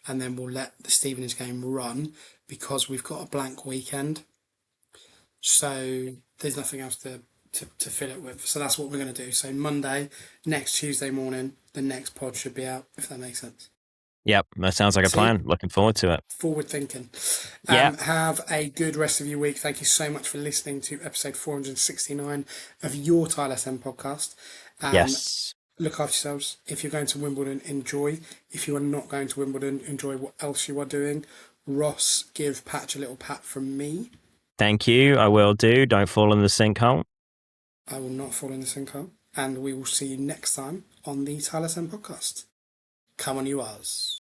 and then we'll let the Stevenage game run because we've got a blank weekend. So there's nothing else to fill it with. So that's what we're going to do. So Monday, next Tuesday morning, the next pod should be out, if that makes sense. Yep, that sounds like a plan. Looking forward to it. Forward thinking. Have a good rest of your week. Thank you so much for listening to episode 469 of your Tile SM podcast. Yes. Look after yourselves. If you're going to Wimbledon, enjoy. If you are not going to Wimbledon, enjoy what else you are doing. Ross, give Patch a little pat from me. Thank you. I will do. Don't fall in the sinkhole. I will not fall in the sinkhole. And we will see you next time on the Tile SM podcast. Come on, you Oz.